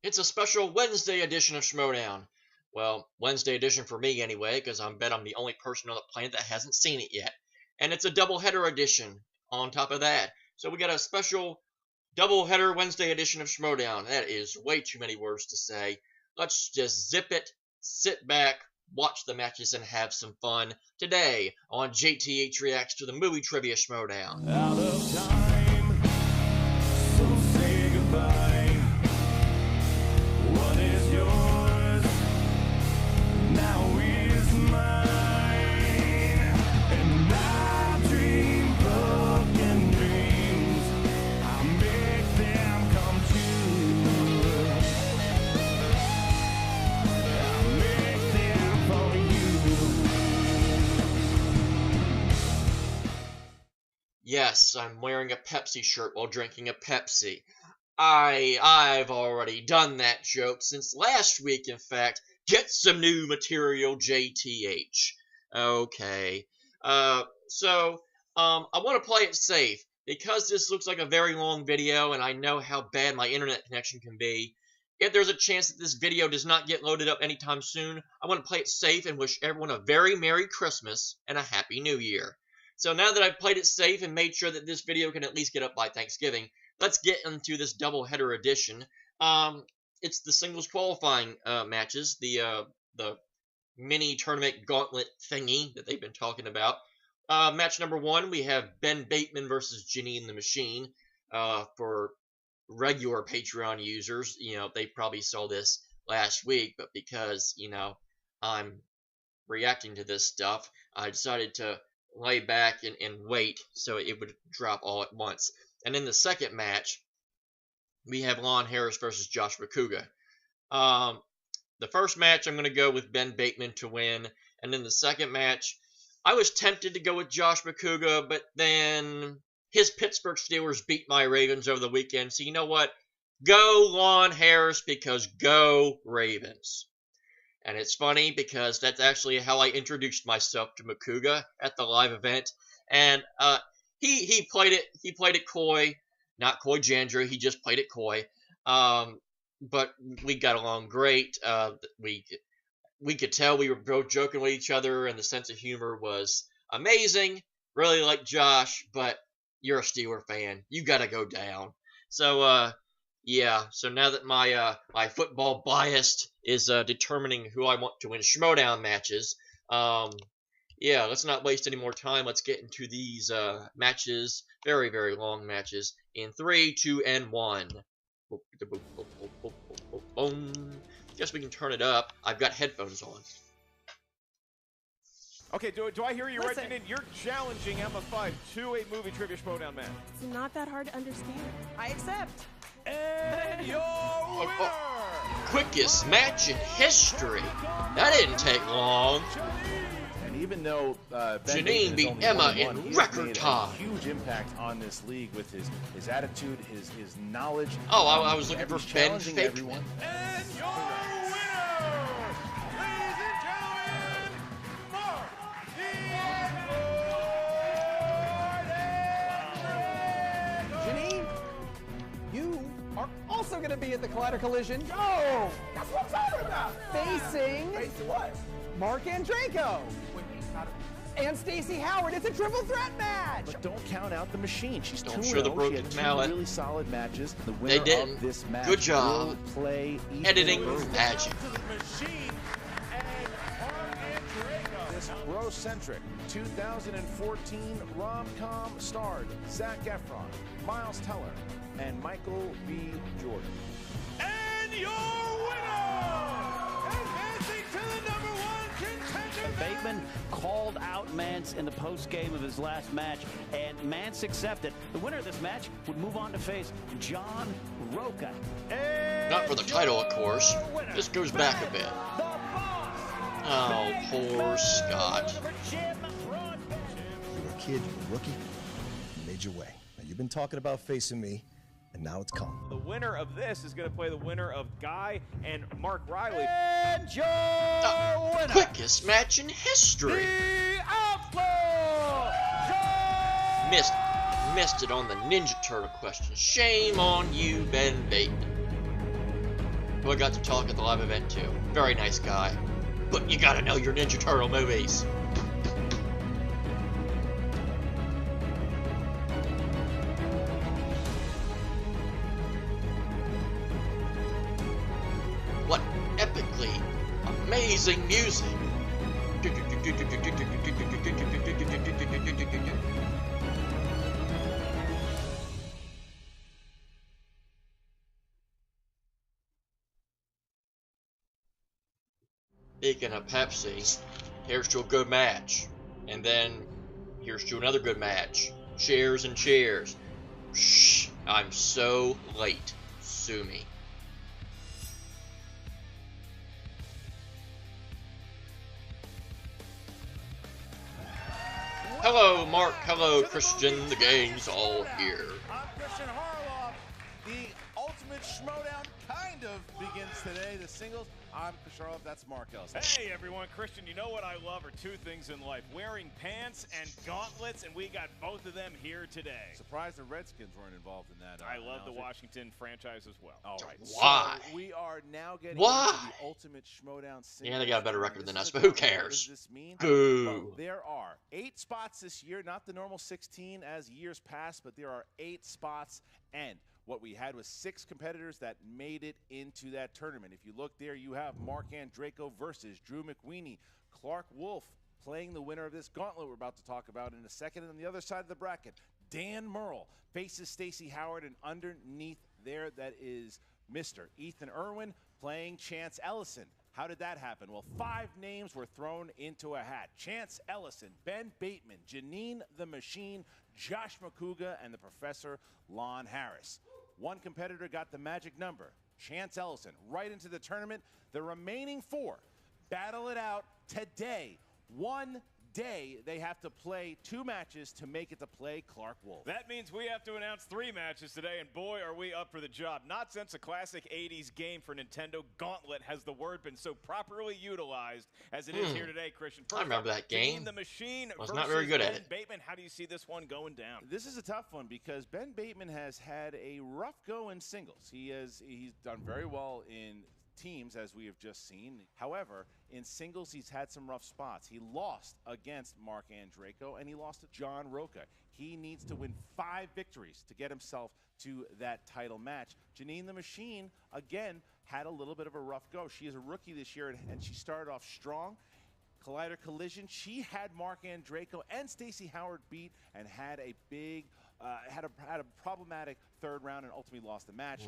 It's a special Wednesday edition of Schmoedown. Well, Wednesday edition for me anyway, because I bet I'm the only person on the planet that hasn't seen it yet. And it's a doubleheader edition on top of that. So we got a special doubleheader Wednesday edition of Schmoedown. That is way too many words to say. Let's just zip it, sit back, watch the matches, and have some fun today on JTH Reacts to the Movie Trivia Schmoedown. Out of time, so say goodbye. What is yours now is mine, and I dream broken dreams. I make them come true. I make them for you. Yes, I'm wearing a Pepsi shirt while drinking a Pepsi. I've already done that joke since last week, in fact. Get some new material, JTH. Okay. I want to play it safe. Because this looks like a very long video, and I know how bad my internet connection can be, if there's a chance that this video does not get loaded up anytime soon, I want to play it safe and wish everyone a very Merry Christmas and a Happy New Year. So now that I've played it safe and made sure that this video can at least get up by Thanksgiving, let's get into this doubleheader edition. It's the singles qualifying matches, the mini tournament gauntlet thingy that they've been talking about. Match number 1, we have Ben Bateman versus Jeannine the Machine. For regular Patreon users, they probably saw this last week, but because, I'm reacting to this stuff, I decided to lay back and wait so it would drop all at once. And in the second match, we have Lon Harris versus Josh Macuga. The first match, I'm going to go with Ben Bateman to win. And in the second match, I was tempted to go with Josh Macuga, but then his Pittsburgh Steelers beat my Ravens over the weekend. So you know what? Go Lon Harris, because go Ravens. And it's funny because that's actually how I introduced myself to Macuga at the live event. And he played it coy, not coy Jandrew. He just played it coy. But we got along great. We could tell we were both joking with each other, and the sense of humor was amazing. Really like Josh, but you're a Steeler fan. You gotta go down. So yeah. So now that my football bias is determining who I want to win Schmoedown matches, yeah, let's not waste any more time. Let's get into these matches, very, very long matches, in 3, 2, and 1. Guess we can turn it up. I've got headphones on. Okay, do I hear you right, Listen. Jeannine? You're challenging Emma5 to a movie trivia Schmoedown match. It's not that hard to understand. I accept. And your winner! Quickest match in history. That didn't take long. And even though Jeannine beat Emma in record time. Huge impact on this league with his attitude, his knowledge. Oh, I was looking for He's Ben challenging Fakeman. everyone. And your winner, ladies and gentlemen, Mark Jeannine, you are also going to be at the Collider Collision. Oh, that's what I'm talking about. Facing what? Mark Andreyko and Stacey Howard. It's a triple threat match. But don't count out the machine. She's Don't 2-0. show the She broken had 2 mallet. really solid matches. The They winner didn't. of this match Good job. will play Editing equal magic. to the machine and Mark Andreyko. This bro-centric 2014 rom-com starred Zac Efron, Miles Teller, and Michael B. Jordan. And your winner, advancing to the #1 contender. Bateman called out Mance in the post-game of his last match, and Mance accepted. The winner of this match would move on to face John Roca. Not for the title, of course. This goes back a bit. Oh, poor Scott. You were a kid, you were a rookie, you made your way. Now you've been talking about facing me, and now it's come. The winner of this is going to play the winner of Guy and Mark Riley. And your winner, Quickest match in history. the Outlaw, John Missed it on the Ninja Turtle question. Shame on you, Ben Bateman. who I got to talk at the live event to. Very nice guy. But you gotta know your Ninja Turtle movies. What epically amazing music! Speaking of Pepsi, here's to a good match. And then, here's to another good match. Cheers and cheers. Shh, I'm so late. Sue me. Hello, Mark. Hello, Christian. The gang's all here. I'm Christian Harloff. The Ultimate Schmoedown kind of begins today. The singles. I'm Christian Harloff. That's Mark Ellis. Hey everyone, Christian, you know what I love are two things in life, wearing pants and gauntlets, and we got both of them here today. Surprised the Redskins weren't involved in that. I love the Washington franchise as well. All right. Why? So we are now getting Why? into the Ultimate Schmoedown singles. Yeah, they got a better record than This us, is but who what does cares? this mean? Boo. Well, there are 8 spots this year, not the normal 16 as years past, but there are 8 spots, and what we had was 6 competitors that made it into that tournament. If you look there, you have Mark Andraco versus Drew McWeeny. Clark Wolf playing the winner of this gauntlet we're about to talk about in a second. And on the other side of the bracket, Dan Murrell faces Stacey Howard, and underneath there, that is Mr. Ethan Irwin playing Chance Ellison. How did that happen? Well, 5 names were thrown into a hat. Chance Ellison, Ben Bateman, Jeannine the Machine, Josh Macuga, and the Professor Lon Harris. One competitor got the magic number, Chance Ellison, right into the tournament. The remaining 4 battle it out today. One day they have to play 2 matches to make it to play Clark Wolf. That means we have to announce 3 matches today, and boy, are we up for the job. Not since a classic 80s game for Nintendo, Gauntlet, has the word been so properly utilized as it is here today, Christian. I remember that game. The Machine I was not very good at Ben it. Bateman. How do you see this one going down? This is a tough one because Ben Bateman has had a rough go in singles. He's done very well in teams, as we have just seen. However, in singles, he's had some rough spots. He lost against Mark Andraco, and he lost to John Roca. He needs to win 5 victories to get himself to that title match. Jeannine the Machine, again, had a little bit of a rough go. She is a rookie this year, and she started off strong. Collider Collision, she had Mark Andraco and Stacey Howard beat and had a big, had a problematic 3rd round and ultimately lost the match.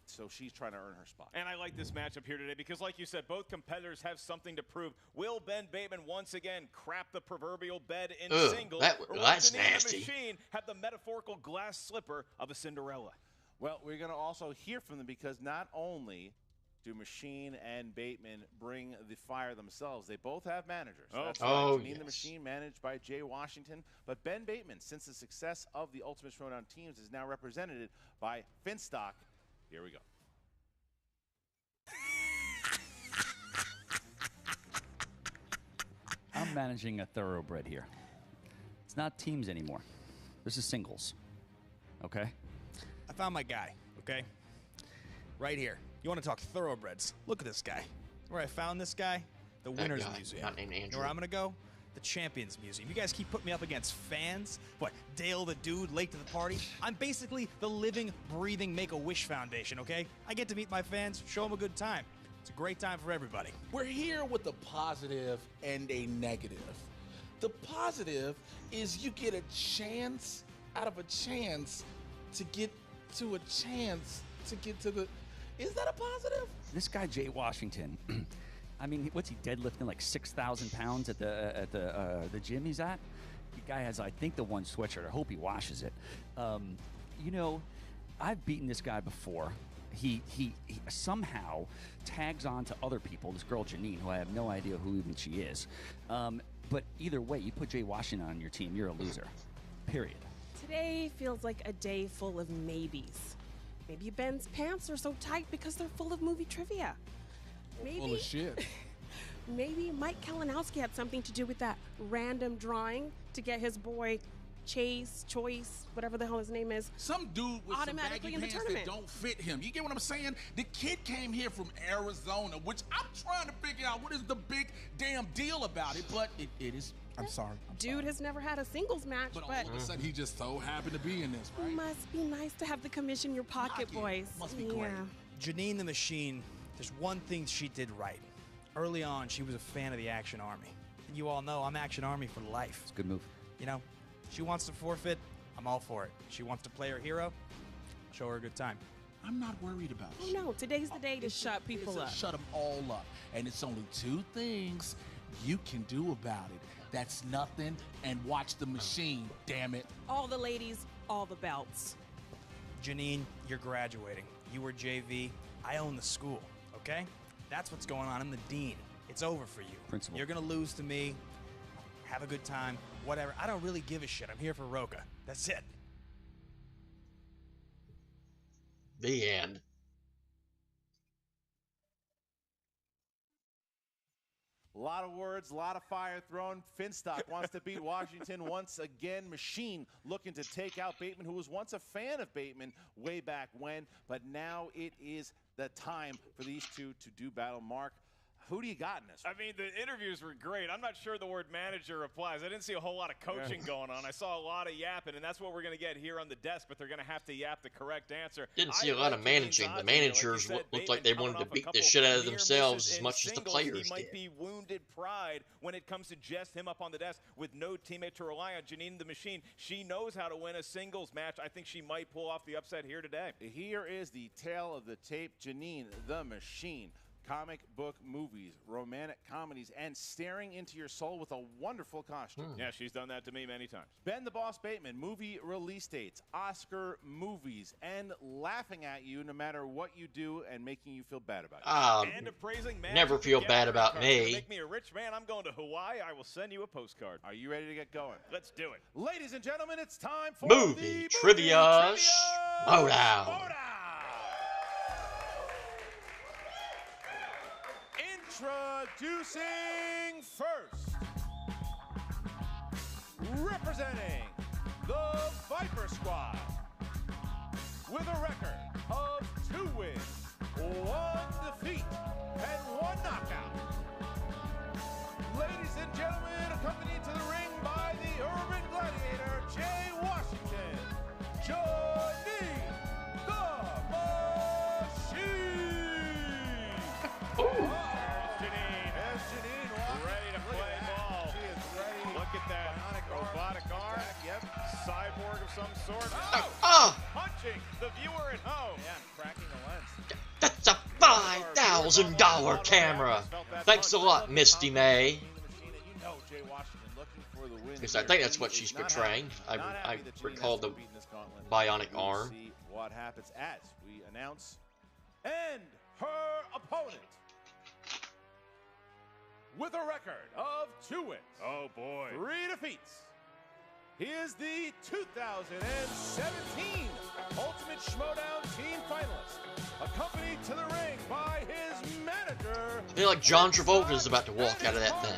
So she's trying to earn her spot. And I like this matchup here today because, like you said, both competitors have something to prove. Will Ben Bateman once again crap the proverbial bed in singles? Or will that's Jeannine nasty. the Machine have the metaphorical glass slipper of a Cinderella? Well, we're going to also hear from them because not only do Machine and Bateman bring the fire themselves, they both have managers. That's right. Jeannine the Machine managed by Jay Washington, but Ben Bateman, since the success of the Ultimate Schmoedown teams, is now represented by Finstock. Here we go. I'm managing a thoroughbred here. It's not teams anymore. This is singles. Okay? I found my guy, okay? Right here. You want to talk thoroughbreds? Look at this guy. Where I found this guy? The Winners Museum. Not named Andrew. And where I'm going to go? The Champions Museum. You guys keep putting me up against fans? What, Dale the Dude late to the party? I'm basically the living, breathing Make-A-Wish Foundation, okay? I get to meet my fans, show them a good time. It's a great time for everybody. We're here with a positive and a negative. The positive is you get a chance out of a chance to get to a chance to get to the... Is that a positive? This guy, Jay Washington, I mean, what's he deadlifting, like 6,000 pounds at the gym he's at? The guy has, I think, the one sweatshirt. I hope he washes it. You know, I've beaten this guy before. He somehow tags on to other people, this girl Jeannine, who I have no idea who even she is. But either way, you put Jay Washington on your team, you're a loser. Period. Today feels like a day full of maybes. Maybe Ben's pants are so tight because they're full of movie trivia. Maybe, Full of shit. Maybe Mike Kalinowski had something to do with that random drawing to get his boy Choice, whatever the hell his name is. Some dude with some automatically baggy in the pants that tournament. don't fit him. You get what I'm saying? The kid came here from Arizona, which I'm trying to figure out what is the big damn deal about it, but it is. I'm sorry. Dude has never had a singles match, But but all of a sudden he just so happened to be in this, right? must be nice to have the commission in your pocket, boys. Must be yeah. great. Jeannine the Machine, there's one thing she did right. Early on, she was a fan of the Action Army. You all know I'm Action Army for life. It's a good move. You know, she wants to forfeit, I'm all for it. She wants to play her hero, show her a good time. I'm not worried about Oh no, today's the day to shut people up. Shut them all up. And it's only two things you can do about it. That's nothing and watch the machine, damn it. All the ladies, all the belts. Jeannine, you're graduating. You were JV, I own the school, okay? That's what's going on. I'm the dean. It's over for you. Principal. You're gonna lose to me. Have a good time. Whatever. I don't really give a shit. I'm here for Roca. That's it. The end. A lot of words, a lot of fire thrown. Finstock wants to beat Washington once again. Machine looking to take out Bateman, who was once a fan of Bateman way back when. But now it is the time for these two to do battle. Mark, who do you got in this one? I mean, the interviews were great. I'm not sure the word manager applies. I didn't see a whole lot of coaching going on. I saw a lot of yapping, and that's what we're going to get here on the desk, but they're going to have to yap the correct answer. Didn't see a lot of managing. The managers looked like they wanted to beat the shit out of themselves as much as the players He might did. be wounded pride when it comes to just him up on the desk with no teammate to rely on. Jeannine the Machine, she knows how to win a singles match. I think she might pull off the upset here today. Here is the tale of the tape. Jeannine the Machine. Comic book movies, romantic comedies, and staring into your soul with a wonderful costume. Yeah, she's done that to me many times. Ben the Boss Bateman, movie release dates, Oscar movies, and laughing at you no matter what you do and making you feel bad about it. And appraising man. Never feel bad about me. Make me a rich man. I'm going to Hawaii. I will send you a postcard. Are you ready to get going? Let's do it. Ladies and gentlemen, it's time for Movie Trivia Schmoedown. Introducing first, representing the Viper Squad with a record of 2 wins, 1 defeat, and 1 knockout. Ladies and gentlemen, accompanied to the ring by the Urban Gladiator, Jay Washington, Jeannine the Machine. Robotic arm. Yep. Cyborg of some sort. Oh! Punching the viewer at home. Yeah, cracking the lens. That's a $5,000 camera. Thanks a lot, Misty May. Because I think that's what she's portraying. I recall the bionic arm. See what happens as we announce and her opponent. With a record of 2 wins. Oh boy. 3 defeats. He is the 2017 Ultimate Schmoedown Team Finalist, accompanied to the ring by his manager. I feel like John Travolta is about to walk out of that thing.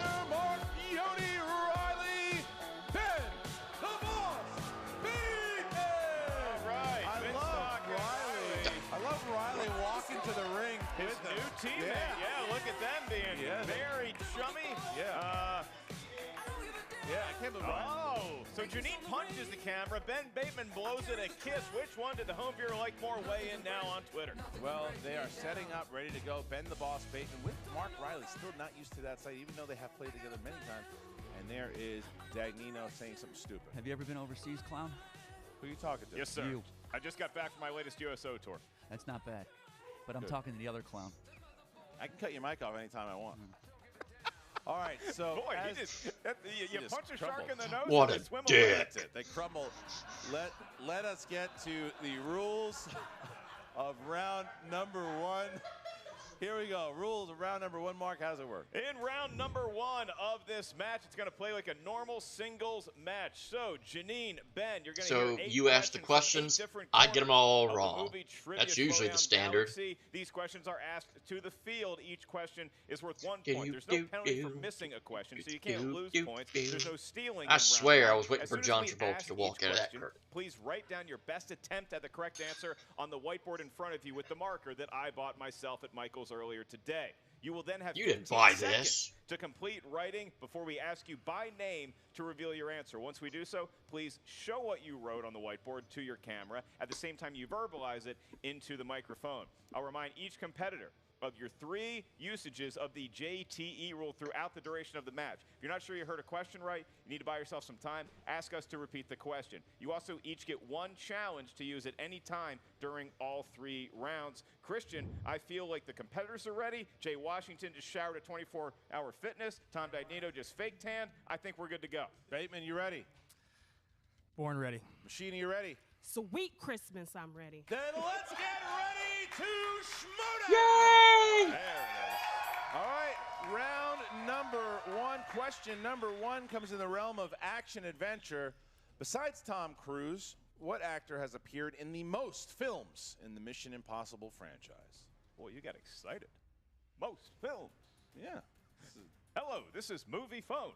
To the ring, his new teammate. Yeah, look at them being very chummy. Yeah, I can't believe so Jeannine punches the camera. Ben Bateman blows it a kiss. Which one did the home viewer like more? Weigh in now on Twitter. Well, they are setting up, ready to go. Ben the Boss Bateman with Mark Riley, still not used to that side, even though they have played together many times. And there is Dagnino saying something stupid. Have you ever been overseas, clown? Who are you talking to? Yes, sir. You. I just got back from my latest USO tour. That's not bad. But I'm Good. talking to the other clown. I can cut your mic off anytime I want. All right, so Boy, you punch a shark in the nose. What and a they swim dick. away. That's it. They crumble. Let us get to the rules of round number 1. Here we go. Rules of round number 1. Mark, how's it work? In round number 1 of this match, it's going to play like a normal singles match. So, Jeannine, Ben, you're going to hear 8 you ask the questions, I get them all wrong. That's usually the standard. Galaxy. These questions are asked to the field. Each question is worth 1 point. There's no penalty for missing a question, so you can't lose points. There's no stealing. I swear I was waiting for John Travolta to walk out of that curtain. Please write down your best attempt at the correct answer on the whiteboard in front of you with the marker that I bought myself at Michael's earlier today. You will then have 15 seconds to complete writing before we ask you by name to reveal your answer. Once we do so, please show what you wrote on the whiteboard to your camera. At the same time, you verbalize it into the microphone. I'll remind each competitor of your 3 usages of the JTE rule throughout the duration of the match. If you're not sure you heard a question right, you need to buy yourself some time. Ask us to repeat the question. You also each get 1 challenge to use at any time during all 3 rounds. Christian, I feel like the competitors are ready. Jay Washington just showered at 24-hour fitness. Tom Dagnito just fake tanned. I think we're good to go. Bateman, you ready? Born ready. Machine, you ready? Sweet Christmas, I'm ready. Then let's get ready to Schmoedown! Yay! There it is. All right, round number 1. Question number 1 comes in the realm of action-adventure. Besides Tom Cruise, what actor has appeared in the most films in the Mission Impossible franchise? Boy, you got excited. Most films. Yeah. Hello, this is Movie Phone.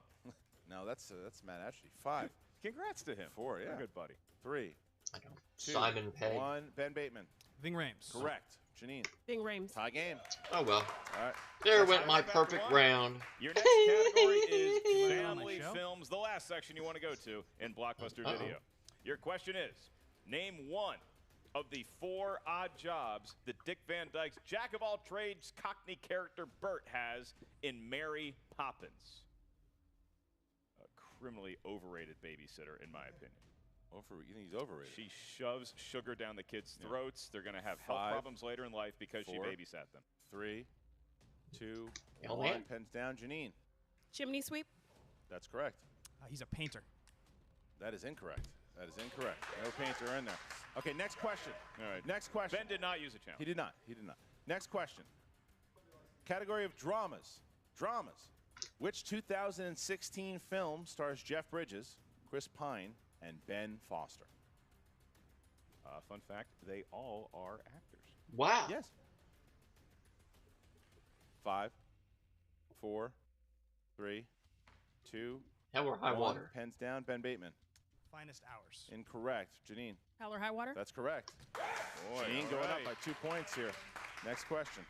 No, that's Matt Ashley. 5. Congrats to him. 4, yeah. You're a good buddy. 3. I don't. 2, Simon Pegg. 1. Ben Bateman. Ving Rhames. Correct. Jeannine. Bing Rames. Tie game. Oh, well. All right. There went my perfect round. Your next category is family films, the last section you want to go to in Blockbuster Video. Your question is, name 1 of the 4 odd jobs that Dick Van Dyke's jack-of-all-trades Cockney character Bert has in Mary Poppins. A criminally overrated babysitter, in my opinion. You think he's overrated? She shoves sugar down the kids' throats. They're going to have health 5, problems later in life because 4, she babysat them. 3, 2, Oh, 1. man. Pens down. Jeannine. Chimney sweep. That's correct. He's a painter. That is incorrect. That is incorrect. No painter in there. Okay, next question. All right. Next question. Ben did not use a challenge. He did not. He did not. Next question. Category of dramas. Dramas. Which 2016 film stars Jeff Bridges, Chris Pine, and Ben Foster? Fun fact, they all are actors. Wow. Yes. 5, 4, 3, 2, Hell or High 1. Water. Pens down. Ben Bateman. Finest hours. Incorrect. Jeannine. Hell or high water. That's correct. Boy, Jeannine all going right. up by 2 points here. Next question.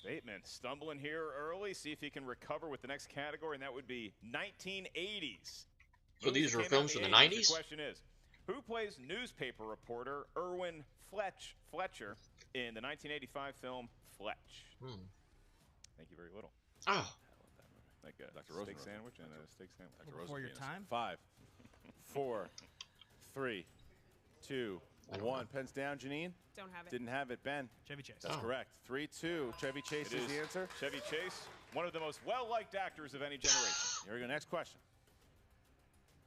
Bateman stumbling here early. See if he can recover with the next category, and that would be 1980s. So these are Movies that came out films from the in the 90s? The question is, who plays newspaper reporter Irwin Fletcher in the 1985 film Fletch? Thank you very little. Oh. Like a Dr. steak Rosenberg. sandwich and a steak sandwich. Dr. Before your Rosenberg. time? 5, 4, 3, 2, 1. Pens down. Jeannine. Don't have it. Didn't have it. Ben. Chevy Chase. That's correct. 3-2. Chevy Chase It is the answer. Chevy Chase, one of the most well-liked actors of any generation. Here we go. Next question.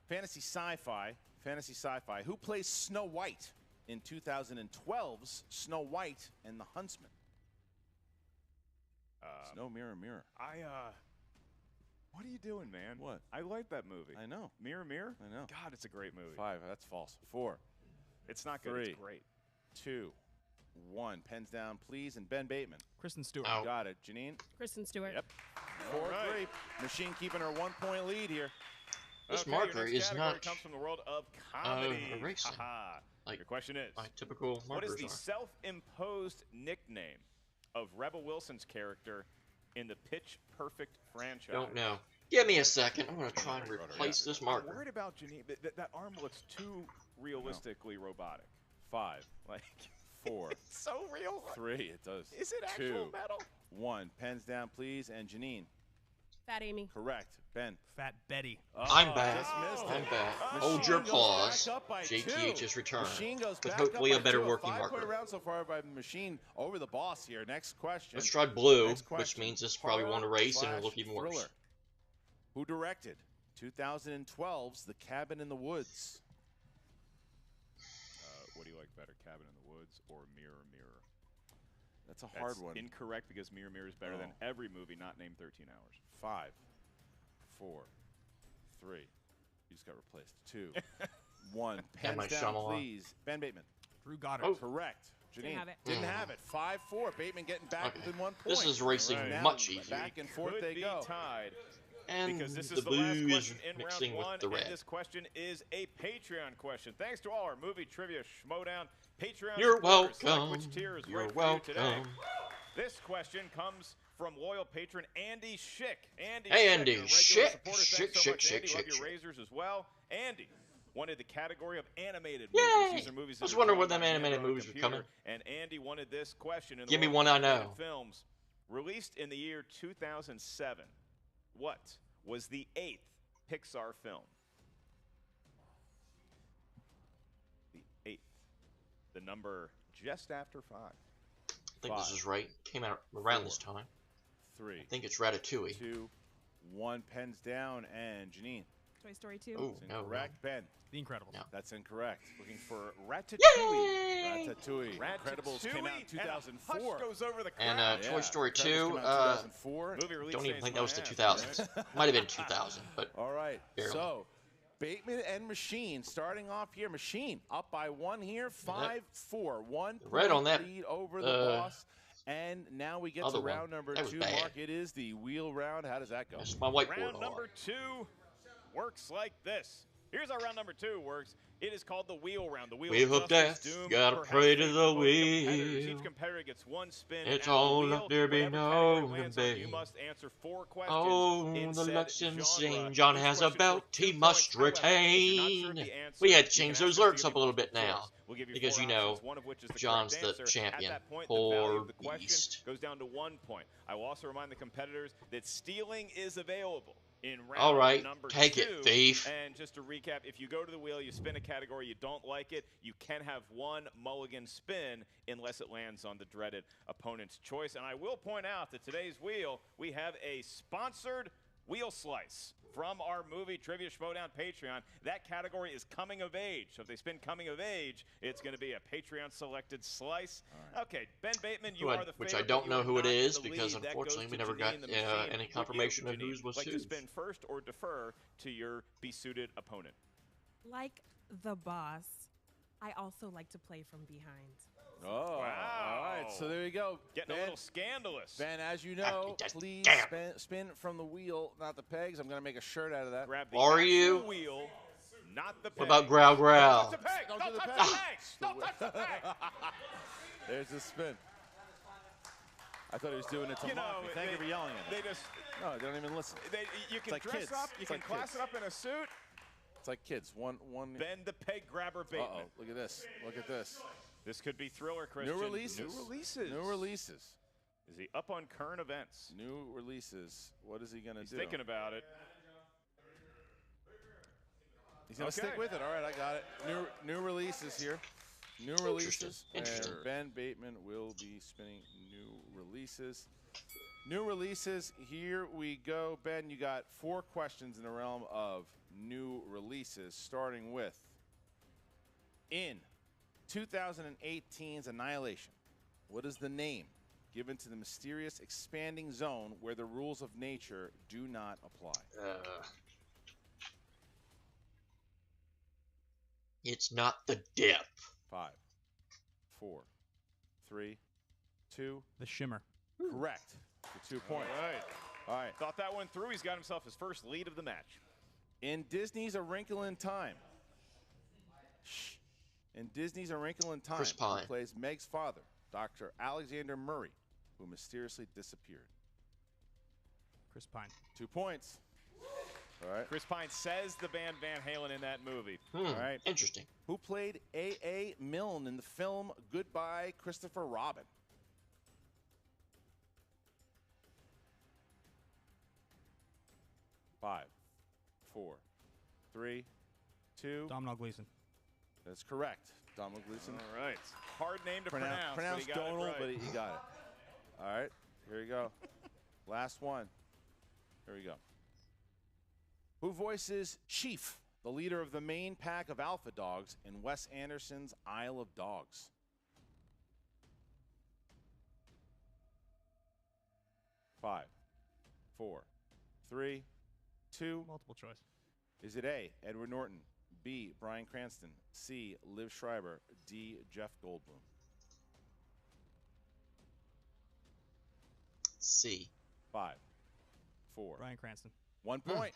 Fantasy sci-fi. Fantasy sci-fi. Who plays Snow White in 2012's Snow White and the Huntsman? Snow Mirror Mirror. What are you doing, man? What? I like that movie. I know. Mirror, Mirror? I know. God, it's a great movie. 5. That's false. 4, It's not good. 3, It's great. 2, 1. Pens down, please. And Ben Bateman. Kristen Stewart. Ow. Got it. Jeannine. Kristen Stewart. Yep. All 4-3. right. Machine keeping her 1-point lead here. This Okay, your marker next is category not comes from the world of comedy. erasing. Haha. Like Your question is, my typical what is markers the are. self-imposed nickname of Rebel Wilson's character in the Pitch Perfect franchise? Don't know. Give me a second. I'm going to try and replace this I'm marker. worried about Jeannine. That arm looks too realistically robotic. 5, Like, 4, it's so real. 3. It does. Is it actual 2, metal? 1. Pens down, please. And Jeannine. Fat Amy. Correct. Ben. Fat Betty. I'm back. Just missed I'm it. back. Machine Hold your goes applause. back up by JTH 2. is returned. Machine goes With back hopefully up a by better 2. working 5-point marker. round so far by Machine over the boss here. Next question. Let's try blue, Next which question. means this probably won't erase and it'll look even worse. Thriller. Who directed 2012's The Cabin in the Woods? What do you like better, Cabin in the Woods or Mirror, Mirror? That's a hard one. Incorrect because Mirror Mirror is better than every movie not named 13 Hours. 5, 4, 3. You just got replaced. 2, 1. Pens down, please. Ben Bateman. Drew Goddard. Oh, correct. Didn't have it. Didn't have it. 5-4. Bateman getting back within 1 point. This is racing much easier. Back and forth they go. Tied. And because this the is the last blue is question in mixing round with one, the red. and this question is a Patreon question. Thanks to all our movie trivia Schmoedown Patreon You're supporters. welcome. Select which tier is You're right welcome. for you today. This question comes from loyal patron Andy Schick. Andy Hey, Schick, Andy. a regular Schick, supporter. Schick, Thanks so much, Schick, Andy. Schick, Love your Schick. razors as well. Andy wanted the category of animated Yay! movies. These are movies that I was are wondering drawn where them by hand animated on a movies were computer. coming. And Andy wanted this question. In the Give me world one of I know. animated films released in the year 2007. What was the 8th Pixar film? The 8th. The number just after 5. I think this is right. Came out around this time. 3. I think it's Ratatouille. 2, 1. Pens down, and Jeannine. Toy Story 2. Oh, That's incorrect. Ben. The Incredibles. No. That's incorrect. Looking for Ratatouille. Yay! Ratatouille. Incredibles came out in 2004. And a hush goes over the crowd. And Toy Story 2, Incredibles came out in 2004. Movie release don't even days think that was the my ass, 2000s. Might have been 2000, but All right. barely. So, Bateman and Machine starting off here. Machine up by 1 here. 5-4. 1 red on that, lead over the boss. And now we get to other one. round number That was 2. bad. Mark, it is the wheel round. How does that go? that's my whiteboard. Round number 2 works like this. Here's how round number 2 works. It is called the wheel round. The wheel of death, doom. gotta Perhaps pray to for the both competitors. wheel. Each competitor gets 1 spin. It's at the all wheel. up there, be Whatever no category lands on, debate. you must answer 4 questions. Oh, in the said Luxon genre. sing. John Each has a question belt worth he 2 must points. However, if you're not sure of retain. the answer, We had to you change can those ask us lyrics to up a give little you bit now. choice. We'll give you Because 4 you know, options, one of which is the John's correct the answer. champion. At that point, the value of the Poor question beast. goes down to 1 point. I will also remind the competitors that stealing is available in round All right, number take 2. it, thief. And just to recap, if you go to the wheel, you spin a category, you don't like it, you can have 1 mulligan spin unless it lands on the dreaded opponent's choice. And I will point out that today's wheel, we have a sponsored wheel slice from our movie Trivia Schmoedown Patreon. That category is coming of age. So if they spin coming of age, it's going to be a Patreon selected slice. Right. Okay, Ben Bateman, you are the which favorite. I don't know who it is because lead. unfortunately we That never goes got to Jeannine, the machine. any Would confirmation you, of whose was like to whose. spin first or defer to your besuited opponent? Like the boss, I also like to play from behind. Oh, wow. All right, so there you go. Getting Ben, a little scandalous. Ben, as you know, please spin from the wheel, not the pegs. I'm going to make a shirt out of that. Grab the Are you? wheel, not the peg. What about growl growl? Don't touch the peg! Don't touch the peg! Don't touch the peg! There's the spin. I thought he was doing it to mock me. Thank you for yelling at me. They just, No, they don't even listen. you can like dress kids. up, you It's can like class kids. it up in a suit. It's like kids. One. Ben the peg grabber Bateman. Uh-oh, look at this. Look at this. This could be thriller, Christian. New releases. New releases. New releases. Is he up on current events? New releases. What is he going to do? He's thinking about it. He's going to stick with it. All right, I got it. New releases here. New releases. Interesting. And Ben Bateman will be spinning new releases. New releases. Here we go. Ben, you got 4 questions in the realm of new releases, starting with in 2018's Annihilation. What is the name given to the mysterious expanding zone where the rules of nature do not apply? It's not the dip. 5, 4, 3, 2. The Shimmer. Correct. For 2 points. All right. Thought that one through. He's got himself his first lead of the match. In Disney's A Wrinkle in Time. In Disney's A Wrinkle in Time, Chris Pine. who plays Meg's father, Dr. Alexander Murray, who mysteriously disappeared. Chris Pine. 2 points. All right. Chris Pine says the band Van Halen in that movie. All right. Interesting. Who played A.A. Milne in the film Goodbye, Christopher Robin? Five, 4, 3, 2. Domhnall Gleeson. That's correct. Domhnall Gleeson. All right. Hard name to pronounce. Pronounced but he got it Donald, right. but he got it. All right. Here we go. Last one. Here we go. Who voices Chief, the leader of the main pack of alpha dogs in Wes Anderson's Isle of Dogs? 5, 4, 3, 2. Multiple choice. Is it A, Edward Norton, B, Bryan Cranston, C, Liv Schreiber, D, Jeff Goldblum? C. 5, 4. Bryan Cranston. 1 point.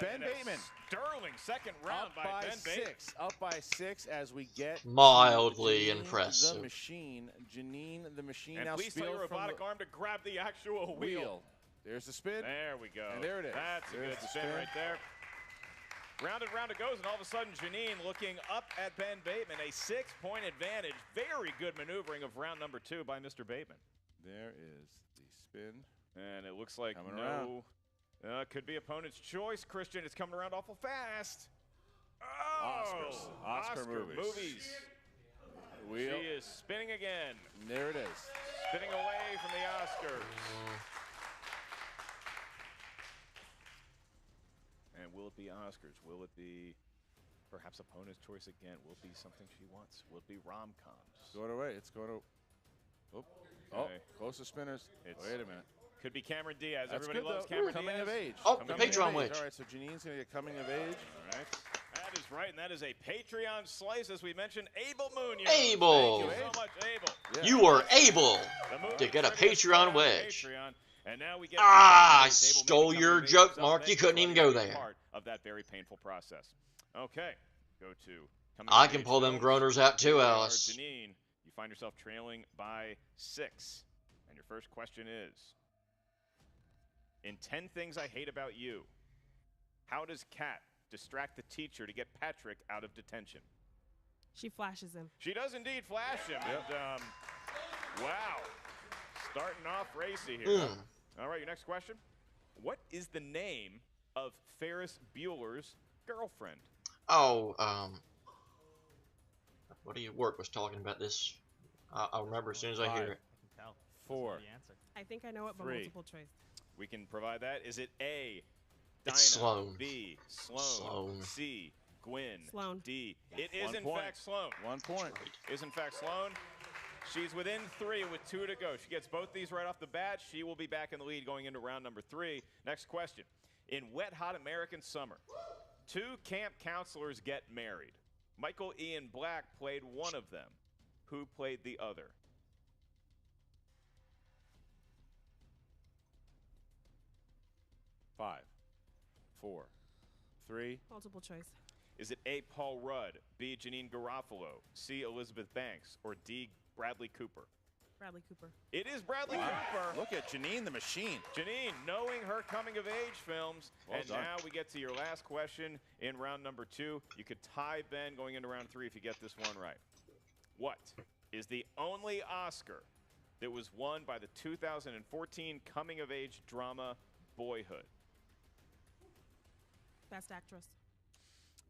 Ben And a Bateman. sterling second round Up by by Ben Bateman. 6. Up by 6 as we get Mildly Jeannine impressive. The Machine. Jeannine the Machine. And Now please tell Spiel your from robotic the arm to grab the actual wheel. There's the spin. There we go. And there it is. That's a There's good the spin right there. Round and round it goes, and all of a sudden, Jeannine looking up at Ben Bateman. A 6-point advantage. Very good maneuvering of round number 2 by Mr. Bateman. There is the spin. And it looks like Coming around. could be opponent's choice, Christian. It's coming around awful fast. Oscars. Oscar movies. Wheel. She is spinning again. There it is. Spinning away from the Oscars. And will it be Oscars? Will it be perhaps opponent's choice again? Will it be something she wants? Will it be rom-coms? Going away. It's going to. Oh, Okay. closest spinners. Wait a minute. Could be Cameron Diaz. That's Everybody good, loves though. Cameron Coming Diaz. of age. Oh, Coming the of Patreon age. wedge. All right, so Jeannine's going to get coming of age. All right. That is right, and that is a Patreon slice, as we mentioned. Abel Munoz. Abel. Thank you so much, Abel. Yeah. You are able The movie to get a trivia Patreon on wedge. Patreon. And now we get Ah, I Abel stole Munoz your coming of age joke, himself, Mark. making You couldn't even sure go that he's there. Part of that very painful process. Okay, go to. coming I of can age pull them films. groaners out too, Here we are, Alice. Jeannine, you find yourself trailing by 6. And your first question is, in 10 Things I Hate About You, how does Kat distract the teacher to get Patrick out of detention? She flashes him. She does indeed flash him. And, wow. Starting off racy here. All right, your next question. What is the name of Ferris Bueller's girlfriend? Oh, what do you work was talking about this? I'll remember as soon as I hear it. 4. I think I know it, but 3. multiple choice. We can provide that. Is it A, Dinah, It's Sloane. B, Sloane, Sloane. C, Gwen, Sloane. D. It is 1 in point. fact Sloane. 1 point. Is in fact Sloane. She's within 3 with 2 to go. She gets both these right off the bat. She will be back in the lead going into round number 3. Next question. In Wet Hot American Summer, 2 camp counselors get married. Michael Ian Black played one of them. Who played the other? Five, 4, 3. Multiple choice. Is it A, Paul Rudd, B, Jeannine Garofalo, C, Elizabeth Banks, or D, Bradley Cooper? Bradley Cooper. It is Bradley Cooper. Look at Jeannine the Machine. Jeannine, knowing her coming-of-age films. Well and done. now we get to your last question in round number 2. You could tie Ben going into round 3 if you get this one right. What is the only Oscar that was won by the 2014 coming-of-age drama Boyhood? Best actress.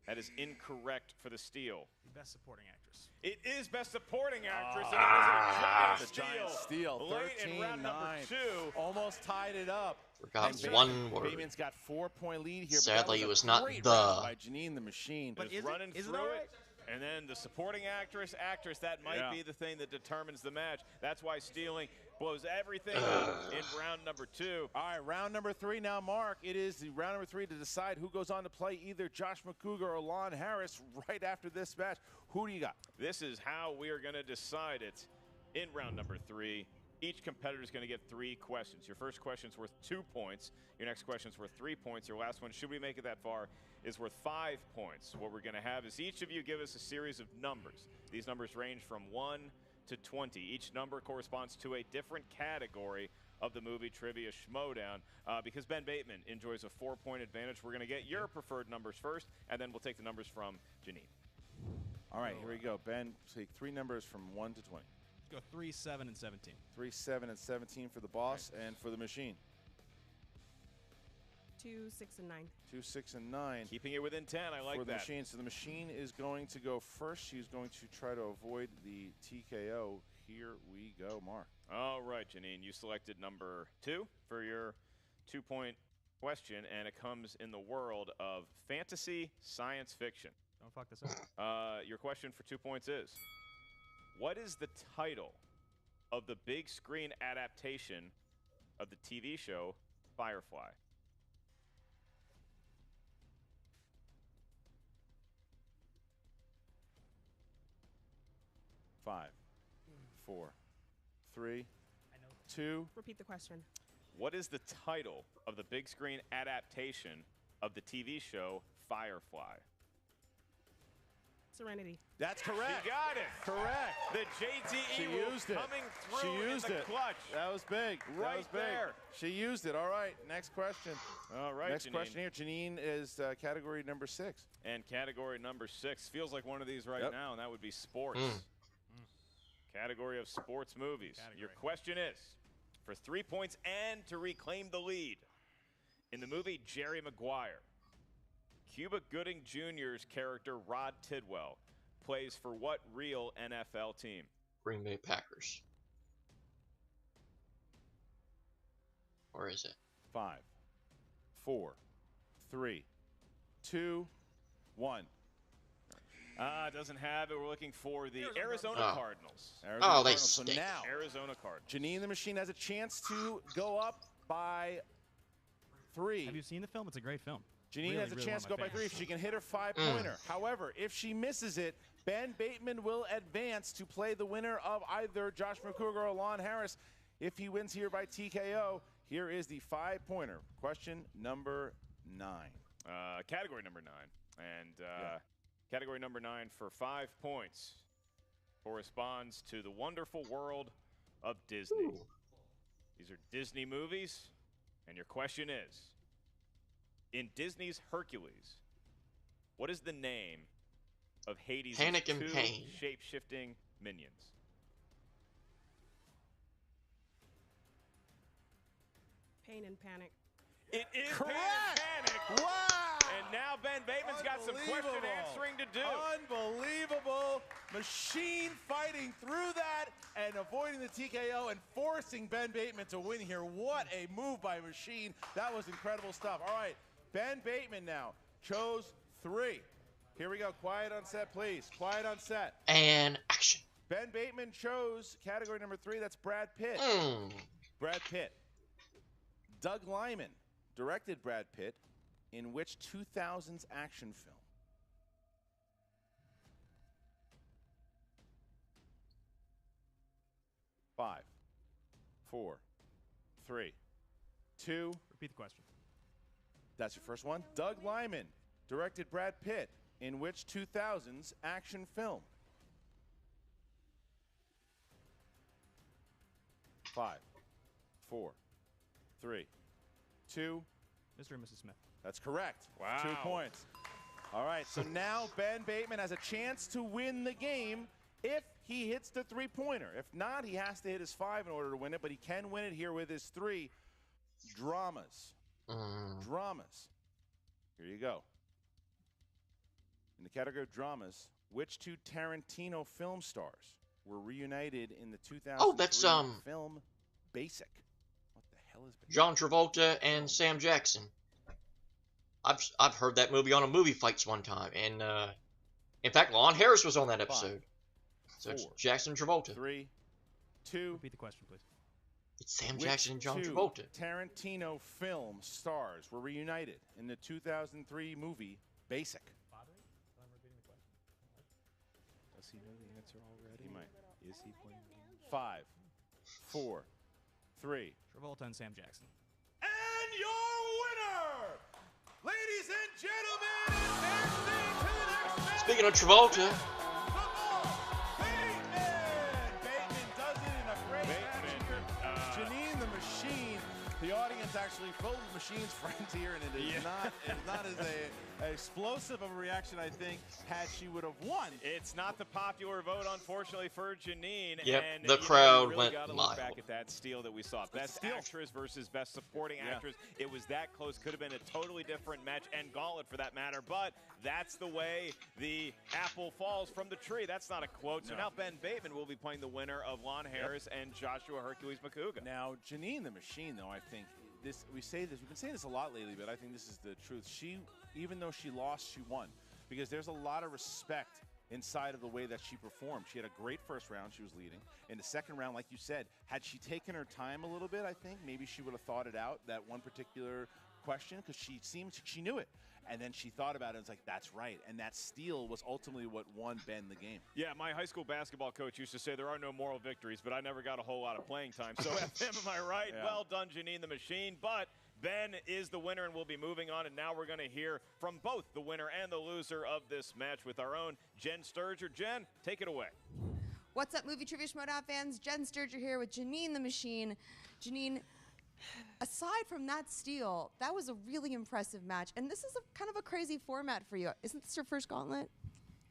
That is incorrect for the steal. Best supporting actress. It is Best Supporting Actress, and it The is a giant giant steal. steal. Late in round number 13-9. 2. Almost tied it up. Forgot And one word. Bateman's got 4-point lead here. Sadly, but it was a not great the. round by Jeannine the Machine. But is it- running is it through all it. right? And then the supporting actress, that might Yeah. be the thing that determines the match. That's why stealing blows everything up in round number 2. All right, round number 3 now, Mark. It is the round number 3 to decide who goes on to play either Josh Macuga or Lon Harris right after this match. Who do you got? This is how we are going to decide it in round number 3. Each competitor is going to get 3 questions. Your first question is worth 2 points. Your next question is worth 3 points. Your last one, should we make it that far, is worth 5 points. What we're going to have is each of you give us a series of numbers. These numbers range from 1 to 20. Each number corresponds to a different category of the movie trivia Schmoedown. Because Ben Bateman enjoys a 4-point advantage, we're going to get your preferred numbers first, and then we'll take the numbers from Jeannine. All right, here we go. Ben, take 3 numbers from 1 to 20. Let's go 3, 7, and 17. 3, 7, and 17 for the boss, and for the machine. 2, 6, and 9. 2, 6, and 9. Keeping it within 10, I like for the that. machine. So the machine is going to go first. She's going to try to avoid the TKO. Here we go, Mark. All right, Jeannine, you selected number 2 for your 2-point question, and it comes in the world of fantasy science fiction. Don't fuck this up. Your question for 2 points is, what is the title of the big screen adaptation of the TV show Firefly? 5, 4, 3, 2. Repeat the question. What is the title of the big screen adaptation of the TV show Firefly? Serenity. That's correct. She got it. Correct. The JTH She used it. coming through She used in the it. clutch. That was big. Right that was big. there. She used it. All right. Next question. All right, Next Jeannine. question here. Jeannine is category number 6. And category number 6 feels like one of these right now, and that would be sports. Category of sports movies. Your question is, for 3 points and to reclaim the lead, in the movie Jerry Maguire, Cuba Gooding Jr.'s character Rod Tidwell plays for what real NFL team? Green Bay Packers. Or is it? 5, 4, 3, 2, 1. Doesn't have it. We're looking for the Arizona Cardinals. They Cardinals. stink. So now, Arizona Cardinals. Jeannine the Machine has a chance to go up by 3. Have you seen the film? It's a great film. Jeannine Really, has a really chance to one go of by my 3 if she can hit her 5-pointer. However, if she misses it, Ben Bateman will advance to play the winner of either Josh Macuga or Lon Harris. If he wins here by TKO, here is the 5-pointer. Question number 9. Category number 9. And category number 9 for 5 points corresponds to the wonderful world of Disney. These are Disney movies, and your question is, in Disney's Hercules, what is the name of Hades' Panic and 2 Pain. shape-shifting minions? Pain and Panic. It is Correct! Pain and Panic. Wow! And now Ben Bateman's got some question answering to do. Unbelievable. Machine fighting through that and avoiding the TKO and forcing Ben Bateman to win here. What a move by Machine. That was incredible stuff. All right, Ben Bateman now chose 3. Here we go. Quiet on set, please. Quiet on set. And action. Ben Bateman chose category number 3. That's Brad Pitt. Brad Pitt. Doug Liman directed Brad Pitt in which 2000s action film? 5, 4, 3, 2. Repeat the question. That's your first one. Doug Liman directed Brad Pitt in which 2000s action film? 5, 4, 3, 2. Mr. and Mrs. Smith. That's correct. Wow. 2 points. All right, so now Ben Bateman has a chance to win the game if he hits the 3-pointer. If not, he has to hit his 5 in order to win it, but he can win it here with his 3. Dramas. Dramas. Here you go. In the category of dramas, which 2 Tarantino film stars were reunited in the 2003 film Basic? What the hell is Basic? John Travolta and Sam Jackson. I've heard that movie on a Movie Fights one time, and in fact, Lon Harris was on that episode. 5, So it's 4, Jackson and Travolta. 3, 2. Repeat the question, please. It's Sam Which Jackson and John 2 Travolta. Tarantino film stars were reunited in the 2003 movie Basic? Does he know the answer already? He might. Is he playing? 5, 4, 3. Travolta and Sam Jackson. And your winner, ladies and gentlemen, advancing to the next match. Speaking of Travolta, Bateman does it in a great match here. Jeannine the Machine. The audience actually full of Machine's friends here, and it is not as explosive of a reaction, I think, had she would have won. It's not the popular vote, unfortunately, for Jeannine. Yep, and the crowd really went gotta mild. Look back at that steal that we saw. Best actress versus best supporting actress. It was that close. Could have been a totally different match, and Gauntlet for that matter. But that's the way the apple falls from the tree. That's not a quote. So now Ben Bateman will be playing the winner of Lon Harris and Joshua Hercules Macuga. Now, Jeannine the Machine, though, I think we've been saying this a lot lately, but I think this is the truth. She, even though she lost, she won, because there's a lot of respect inside of the way that she performed. She had a great first round. She was leading. In the second round, like you said, had she taken her time a little bit, I think maybe she would have thought it out, that one particular question, because she knew it. And then she thought about it and was like, that's right. And that steal was ultimately what won Ben the game. Yeah, my high school basketball coach used to say there are no moral victories, but I never got a whole lot of playing time. So, FM, am I right? Yeah. Well done, Jeannine the Machine. But Ben is the winner, and we'll be moving on. And now we're going to hear from both the winner and the loser of this match with our own Jen Sturger. Jen, take it away. What's up, Movie Trivia Schmoedown fans? Jen Sturger here with Jeannine the Machine. Jeannine, aside from that steal, that was a really impressive match. And this is kind of a crazy format for you. Isn't this your first Gauntlet?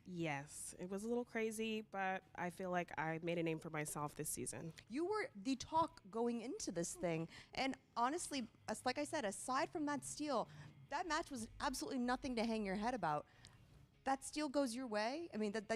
Yes, it was a little crazy, but I feel like I made a name for myself this season. You were the talk going into this thing. And honestly, like I said, aside from that steal, that match was absolutely nothing to hang your head about. That steal goes your way. I mean, that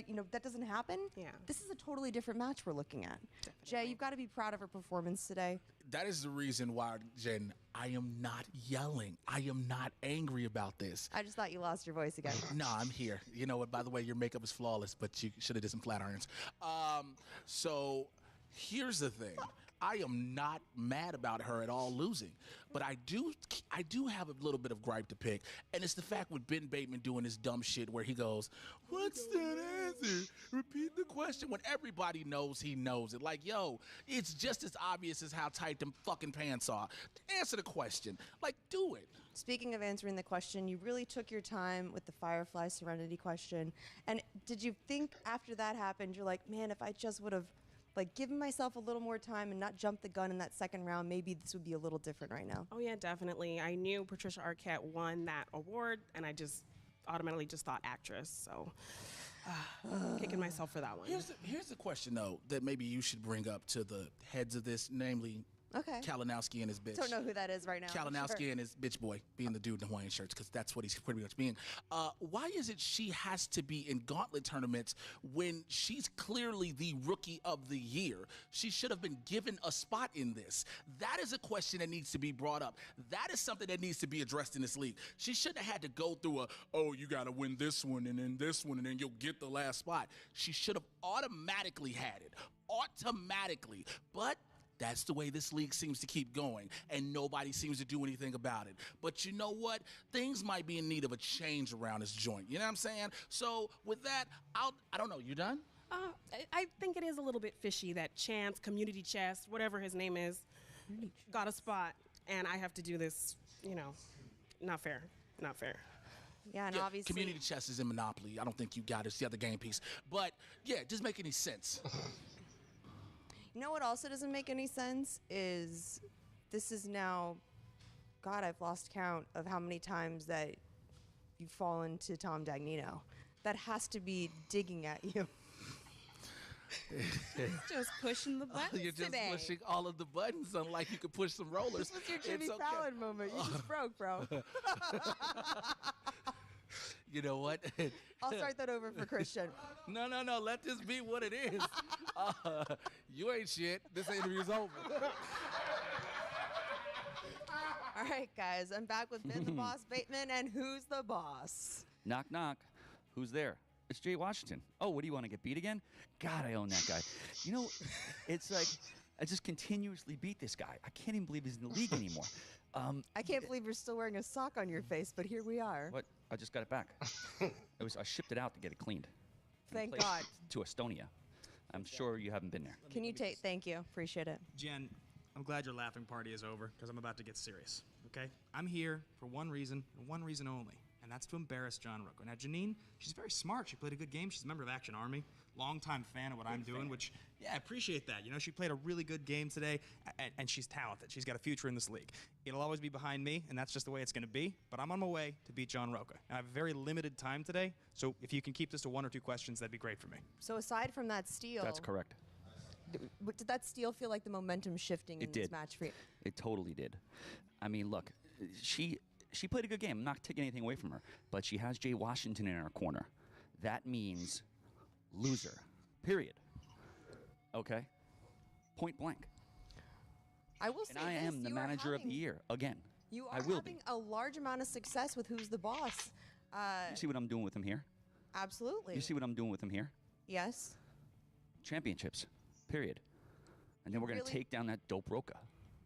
doesn't happen. Yeah. This is a totally different match we're looking at. Definitely. Jay, you've got to be proud of her performance today. That is the reason why, Jen, I am not yelling. I am not angry about this. I just thought you lost your voice again. No, I'm here. You know what? By the way, your makeup is flawless, but you should have did some flat irons. So here's the thing. I am not mad about her at all losing, but I do have a little bit of gripe to pick, and it's the fact with Ben Bateman doing this dumb shit where he goes, "What's that answer? Repeat the question," when everybody knows he knows it. Like, yo, it's just as obvious as how tight them fucking pants are. Answer the question. Like, do it. Speaking of answering the question, you really took your time with the Firefly Serenity question, and did you think after that happened, you're like, man, if I just would have given myself a little more time and not jumped the gun in that second round, maybe this would be a little different right now? Oh, yeah, definitely. I knew Patricia Arquette won that award, and I just automatically just thought actress. So, kicking myself for that one. Here's the question, though, that maybe you should bring up to the heads of this, namely Kalinowski and his bitch. Don't know who that is right now. Kalinowski and his bitch boy, being the dude in the Hawaiian shirts, because that's what he's pretty much being. Why is it she has to be in Gauntlet tournaments when she's clearly the rookie of the year? She should have been given a spot in this. That is a question that needs to be brought up. That is something that needs to be addressed in this league. She shouldn't have had to go through you got to win this one and then this one and then you'll get the last spot. She should have automatically had it. Automatically. But that's the way this league seems to keep going, and nobody seems to do anything about it. But you know what? Things might be in need of a change around this joint. You know what I'm saying? So with that, I don't know. You done? I think it is a little bit fishy that Chance, Community Chest, whatever his name is, got a spot, and I have to do this, not fair. Not fair. Yeah, and obviously Community Chest is in Monopoly. I don't think you got it. It's the other game piece. But, yeah, it doesn't make any sense. You know what also doesn't make any sense is this is now, God, I've lost count of how many times that you've fallen to Tom Dagnino. That has to be digging at you. Just pushing the buttons You're just today. pushing all of the buttons, unlike you could push some rollers. This was your Jimmy Fallon moment. You just broke, bro. You know what? I'll start that over for Christian. No. Let this be what it is. You ain't shit. This interview's over. All right, guys. I'm back with Ben the Boss Bateman, and who's the boss? Knock, knock. Who's there? It's Jay Washington. Oh, what do you want to get beat again? God, I own that guy. You know, it's like I just continuously beat this guy. I can't even believe he's in the league anymore. I can't believe you're still wearing a sock on your face, but here we are. What? I just got it back. I shipped it out to get it cleaned. Thank God. To Estonia. I'm sure you haven't been there. Can you take? Thank you. Appreciate it. Jen, I'm glad your laughing party is over because I'm about to get serious, okay? I'm here for one reason and one reason only, and that's to embarrass John Rocco. Now, Jeannine, she's very smart. She played a good game. She's a member of Action Army, longtime fan of what I'm doing, which, yeah, I appreciate that. You know, she played a really good game today, and she's talented. She's got a future in this league. It'll always be behind me, and that's just the way it's going to be, but I'm on my way to beat John Rocco. I have very limited time today, so if you can keep this to 1 or 2 questions, that'd be great for me. So aside from that steal... That's correct. Did that steal feel like the momentum shifting in this match for you? It totally did. I mean, look, she played a good game. I'm not taking anything away from her, but she has Jay Washington in her corner. That means loser, period. Okay? Point blank. I will say and I am the manager of the year, again. You are having a large amount of success with Who's the Boss. You see what I'm doing with him here? Absolutely. You see what I'm doing with him here? Yes. Championships, period. And then we're going to take down that dope Roca.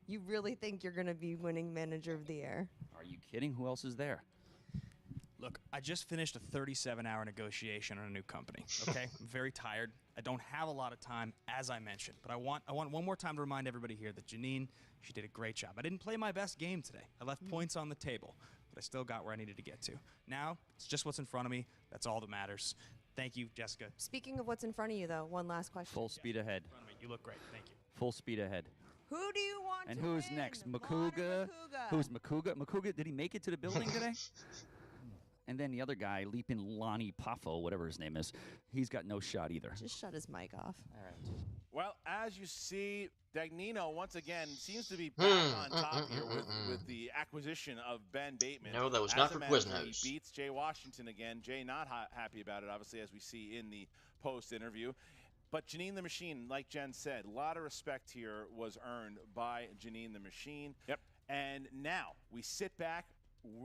You really think you're going to be winning Manager of the Year? Are you kidding? Who else is there? Look, I just finished a 37-hour negotiation on a new company, okay? I'm very tired. I don't have a lot of time, as I mentioned. But I want one more time to remind everybody here that Jeannine, she did a great job. I didn't play my best game today. I left points on the table, but I still got where I needed to get to. Now, it's just what's in front of me. That's all that matters. Thank you, Jessica. Speaking of what's in front of you, though, one last question. Full speed ahead. You look great. Thank you. Full speed ahead. Who do you want And to who's win? next? Lon or Macuga? Macuga? Who's Macuga? Macuga, did he make it to the building today? And then the other guy, Leaping Lonnie Poffo, whatever his name is, he's got no shot either. Just shut his mic off. All right. Well, as you see, Dagnino, once again, seems to be back on top here with the acquisition of Ben Bateman. No, that was As not a for manager, Quiznos. He beats Jay Washington again. Jay not happy about it, obviously, as we see in the post-interview. But Jeannine the Machine, like Jen said, a lot of respect here was earned by Jeannine the Machine. Yep. And now we sit back,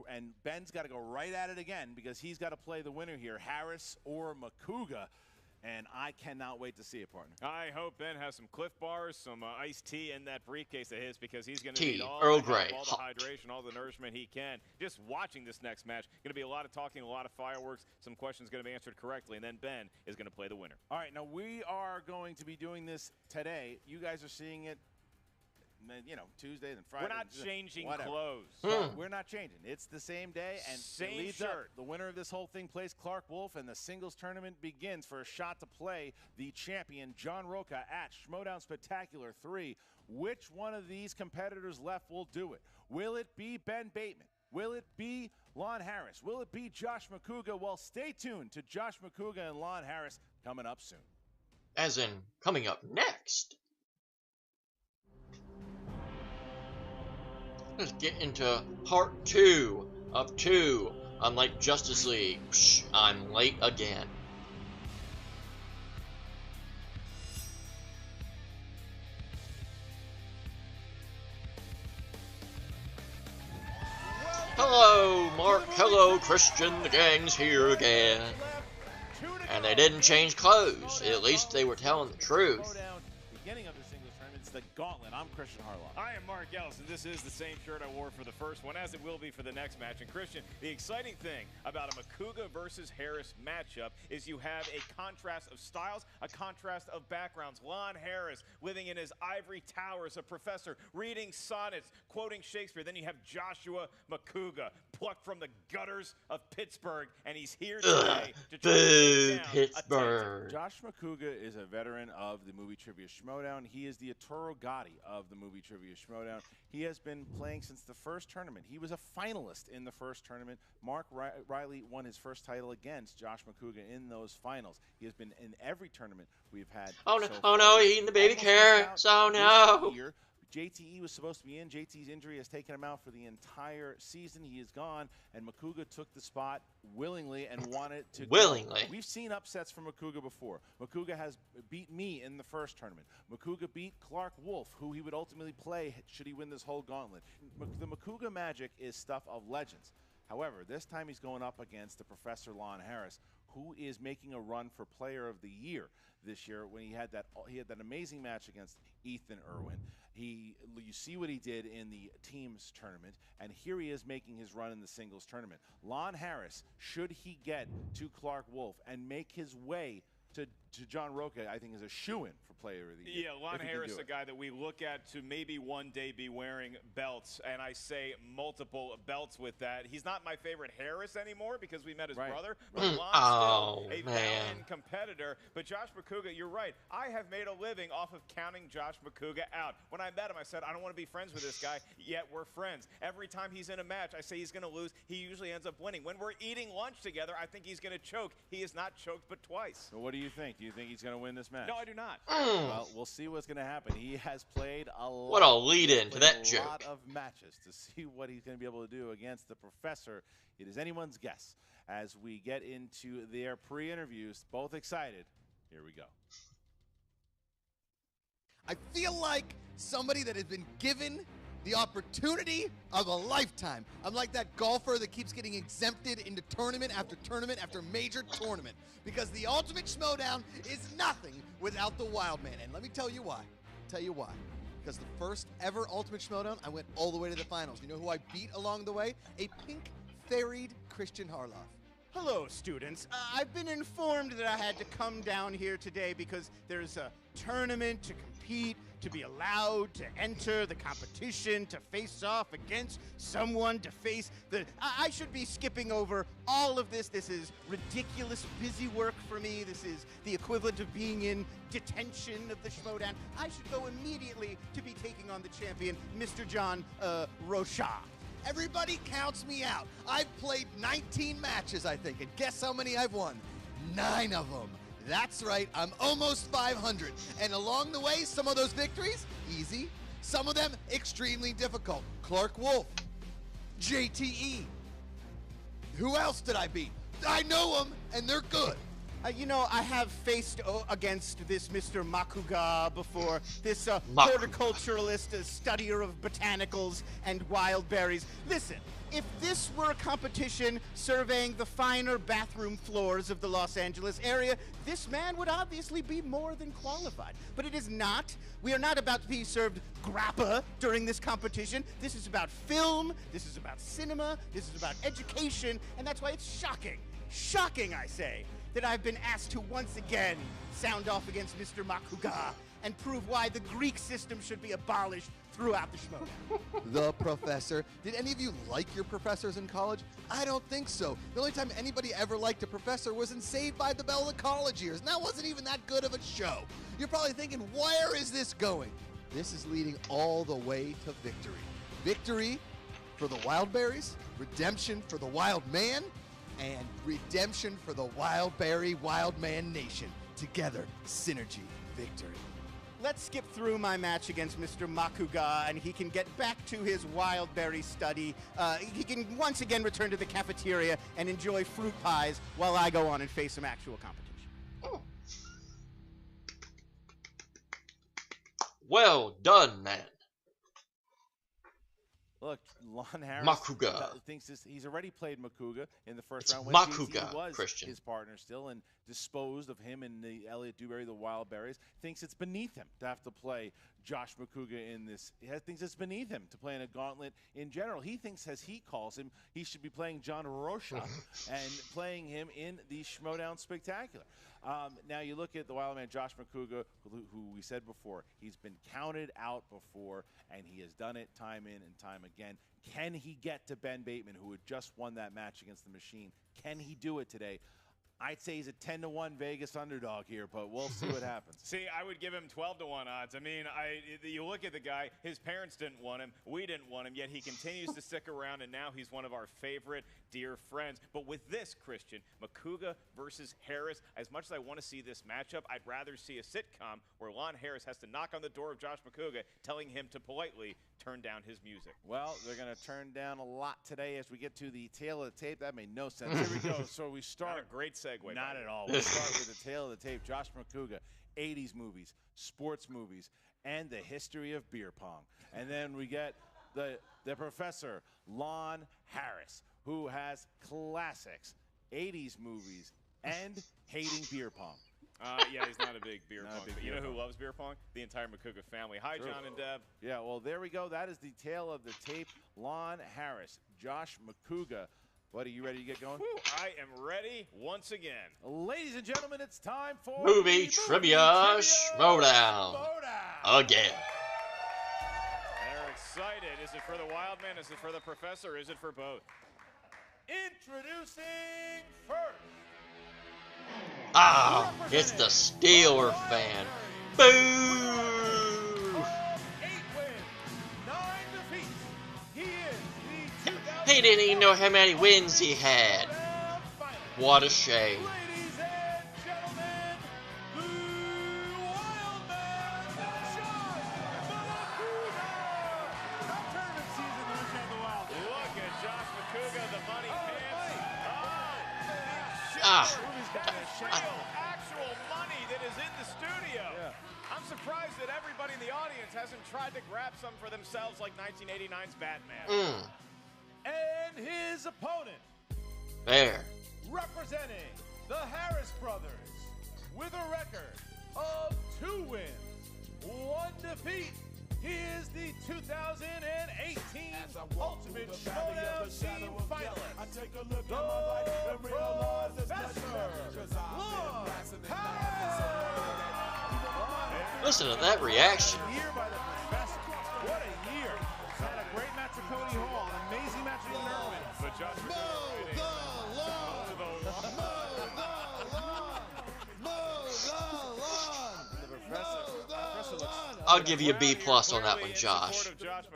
and Ben's got to go right at it again because he's got to play the winner here, Harris or Macuga. And I cannot wait to see it, partner. I hope Ben has some Cliff Bars, some iced tea in that briefcase of his because he's going to Tea, need all Earl the help, Grey, all the hot. hydration, all the nourishment he can. Just watching this next match, going to be a lot of talking, a lot of fireworks, some questions going to be answered correctly, and then Ben is going to play the winner. All right, now we are going to be doing this today. You guys are seeing it, you know, Tuesday, then Friday. We're not changing whatever. clothes. But we're not changing. It's the same day, and Same it leads shirt. up. The winner of this whole thing plays Clark Wolf, and the singles tournament begins for a shot to play the champion, John Roca, at Schmoedown Spectacular 3. Which one of these competitors left will do it? Will it be Ben Bateman? Will it be Lon Harris? Will it be Josh Macuga? Well, stay tuned to Josh Macuga and Lon Harris coming up soon. As in, coming up next. Let's get into part 2 of 2. Unlike Justice League. Psh, I'm late again. Hello, Mark. Hello, Christian. The gang's here again. And they didn't change clothes. At least they were telling the truth. Schmoedown, beginning of the singles tournament, it's the Gauntlet. I'm Christian Harloff. I am Mark Ellis, and this is the same shirt I wore for the first one, as it will be for the next match. And Christian, the exciting thing about a Macuga versus Harris matchup is you have a contrast of styles, a contrast of backgrounds. Lon Harris living in his ivory towers, a professor reading sonnets, quoting Shakespeare. Then you have Joshua Macuga, plucked from the gutters of Pittsburgh, and he's here today to try to take down Pittsburgh. Josh Macuga is a veteran of the movie Trivia Schmoedown. He is the Arturo Gatti of the movie Trivia Schmoedown. He has been playing since the first tournament. He was a finalist in the first tournament. Mark Riley won his first title against Josh Macuga in those finals. He has been in every tournament we've had. Oh no, so oh far. no, eating the baby Almost carrots. missed out Oh no. this year. JTE was supposed to be in. JT's injury has taken him out for the entire season. He is gone, and Macuga took the spot willingly and wanted to Willingly. go. We've seen upsets from Macuga before. Macuga has beat me in the first tournament. Macuga beat Clark Wolf, who he would ultimately play should he win this whole gauntlet. The Macuga magic is stuff of legends. However, this time he's going up against the Professor Lon Harris, who is making a run for Player of the Year this year when he had that amazing match against Ethan Irwin. You see what he did in the teams tournament, and here he is making his run in the singles tournament. Lon Harris, should he get to Clark Wolf and make his way to John Roca, I think is a shoo-in for Player of the Year. Yeah, Lon Harris, a guy that we look at to maybe one day be wearing belts, and I say multiple belts with that. He's not my favorite Harris anymore because we met his brother, but Lon's still a valiant competitor. But Josh Macuga, you're right. I have made a living off of counting Josh Macuga out. When I met him, I said, I don't want to be friends with this guy, yet we're friends. Every time he's in a match, I say he's going to lose. He usually ends up winning. When we're eating lunch together, I think he's going to choke. He is not choked but twice. So what do you think? Do you think he's going to win this match? No, I do not. Well, we'll see what's going to happen. He has played a lot. What a lead-in to that joke. A lot of matches to see what he's going to be able to do against the Professor. It is anyone's guess. As we get into their pre-interviews, both excited. Here we go. I feel like somebody that has been given the opportunity of a lifetime. I'm like that golfer that keeps getting exempted into tournament after tournament after major tournament, because the ultimate Schmoedown is nothing without the Wild Man. And let me tell you why. Because the first ever Ultimate Schmoedown, I went all the way to the finals. You know who I beat along the way? A pink-fairied Christian Harloff. Hello, students. I've been informed that I had to come down here today because there's a tournament to compete, to be allowed to enter the competition, to face off against someone, to face the... I should be skipping over all of this. This is ridiculous busy work for me. This is the equivalent of being in detention of the Schmoedown. I should go immediately to be taking on the champion, Mr. John Rocha. Everybody counts me out. I've played 19 matches, I think, and guess how many I've won? 9 of them. That's right, I'm almost 500. And along the way, some of those victories, easy. Some of them, extremely difficult. Clark Wolf, JTE. Who else did I beat? I know them, and they're good. You know, I have faced against this Mr. Macuga before, this horticulturalist, studier of botanicals and wild berries. Listen, if this were a competition surveying the finer bathroom floors of the Los Angeles area, this man would obviously be more than qualified. But it is not. We are not about to be served grappa during this competition. This is about film, this is about cinema, this is about education, and that's why it's shocking, I say, that I've been asked to once again sound off against Mr. Macuga and prove why the Greek system should be abolished throughout the Schmoedown. The professor. Did any of you like your professors in college? I don't think so. The only time anybody ever liked a professor was in Saved by the Bell the college years, and that wasn't even that good of a show. You're probably thinking, where is this going? This is leading all the way to victory. Victory for the Wildberries, redemption for the Wild Man, and redemption for the Wildberry Wildman Nation. Together, synergy, victory. Let's skip through my match against Mr. Macuga, and he can get back to his wildberry study. He can once again return to the cafeteria and enjoy fruit pies while I go on and face some actual competition. Oh. Well done, man. Look, Lon Harris Macuga thinks he's already played Macuga in the first it's round when Macuga, JT was Christian. his partner still and disposed of him and the Elliot Dewberry, the Wildberries. Thinks it's beneath him to have to play Josh Macuga in this. He thinks it's beneath him to play in a gauntlet in general. He thinks, as he calls him, he should be playing John Rocha and playing him in the Schmoedown Spectacular. Now you look at the Wild Man, Josh Macuga, who we said before, he's been counted out before, and he has done it time in and time again. Can he get to Ben Bateman, who had just won that match against the Machine? Can he do it today? I'd say he's a 10-1 Vegas underdog here, but we'll see what happens. See, I would give him 12-1 odds. I mean, you look at the guy, his parents didn't want him, we didn't want him, yet he continues to stick around, and now he's one of our favorite dear friends. But with this, Christian, Macuga versus Harris, as much as I want to see this matchup, I'd rather see a sitcom where Lon Harris has to knock on the door of Josh Macuga, telling him to politely turn down his music. Well, they're going to turn down a lot today as we get to the tail of the tape. That made no sense. Here we go. So we start. Not a great segue. Not at all. We'll start with the tail of the tape. Josh Macuga, 80s movies, sports movies, and the history of beer pong. And then we get the professor, Lon Harris, who has classics, 80s movies, and hating beer pong. Yeah, he's not a big beer pong. But you know who loves beer pong? The entire Macuga family. Hi, True. John and Deb. Yeah, well, there we go. That is the tail of the tape. Lon Harris, Josh Macuga. Buddy, you ready to get going? Whew, I am ready once again. Ladies and gentlemen, it's time for Movie Trivia Schmoedown. Again. They're excited. Is it for the Wild Man? Is it for the Professor? Is it for both? Introducing first. Ah, it's the Steeler fan. Boo! 8 wins, 9 defeats. He is the 2000. He didn't even know how many wins he had. What a shame. Ladies and gentlemen, the Wild Man, Josh Macuga. That tournament season, the Wild Man. Look at Josh Macuga, the money pants. Ah. Actual money that is in the studio. Yeah. I'm surprised that everybody in the audience hasn't tried to grab some for themselves like 1989's Batman. And his opponent, There. representing the Harris brothers, with a record of 2 wins, 1 defeat. He is the 2018 Ultimate Schmoedown Team Finalist, the Professor. Listen to that reaction. Year by the Professor. What a year. Had a great match at Cody Hall, an amazing match at the tournament. But Josh I'll give you a B+ on that one, Josh.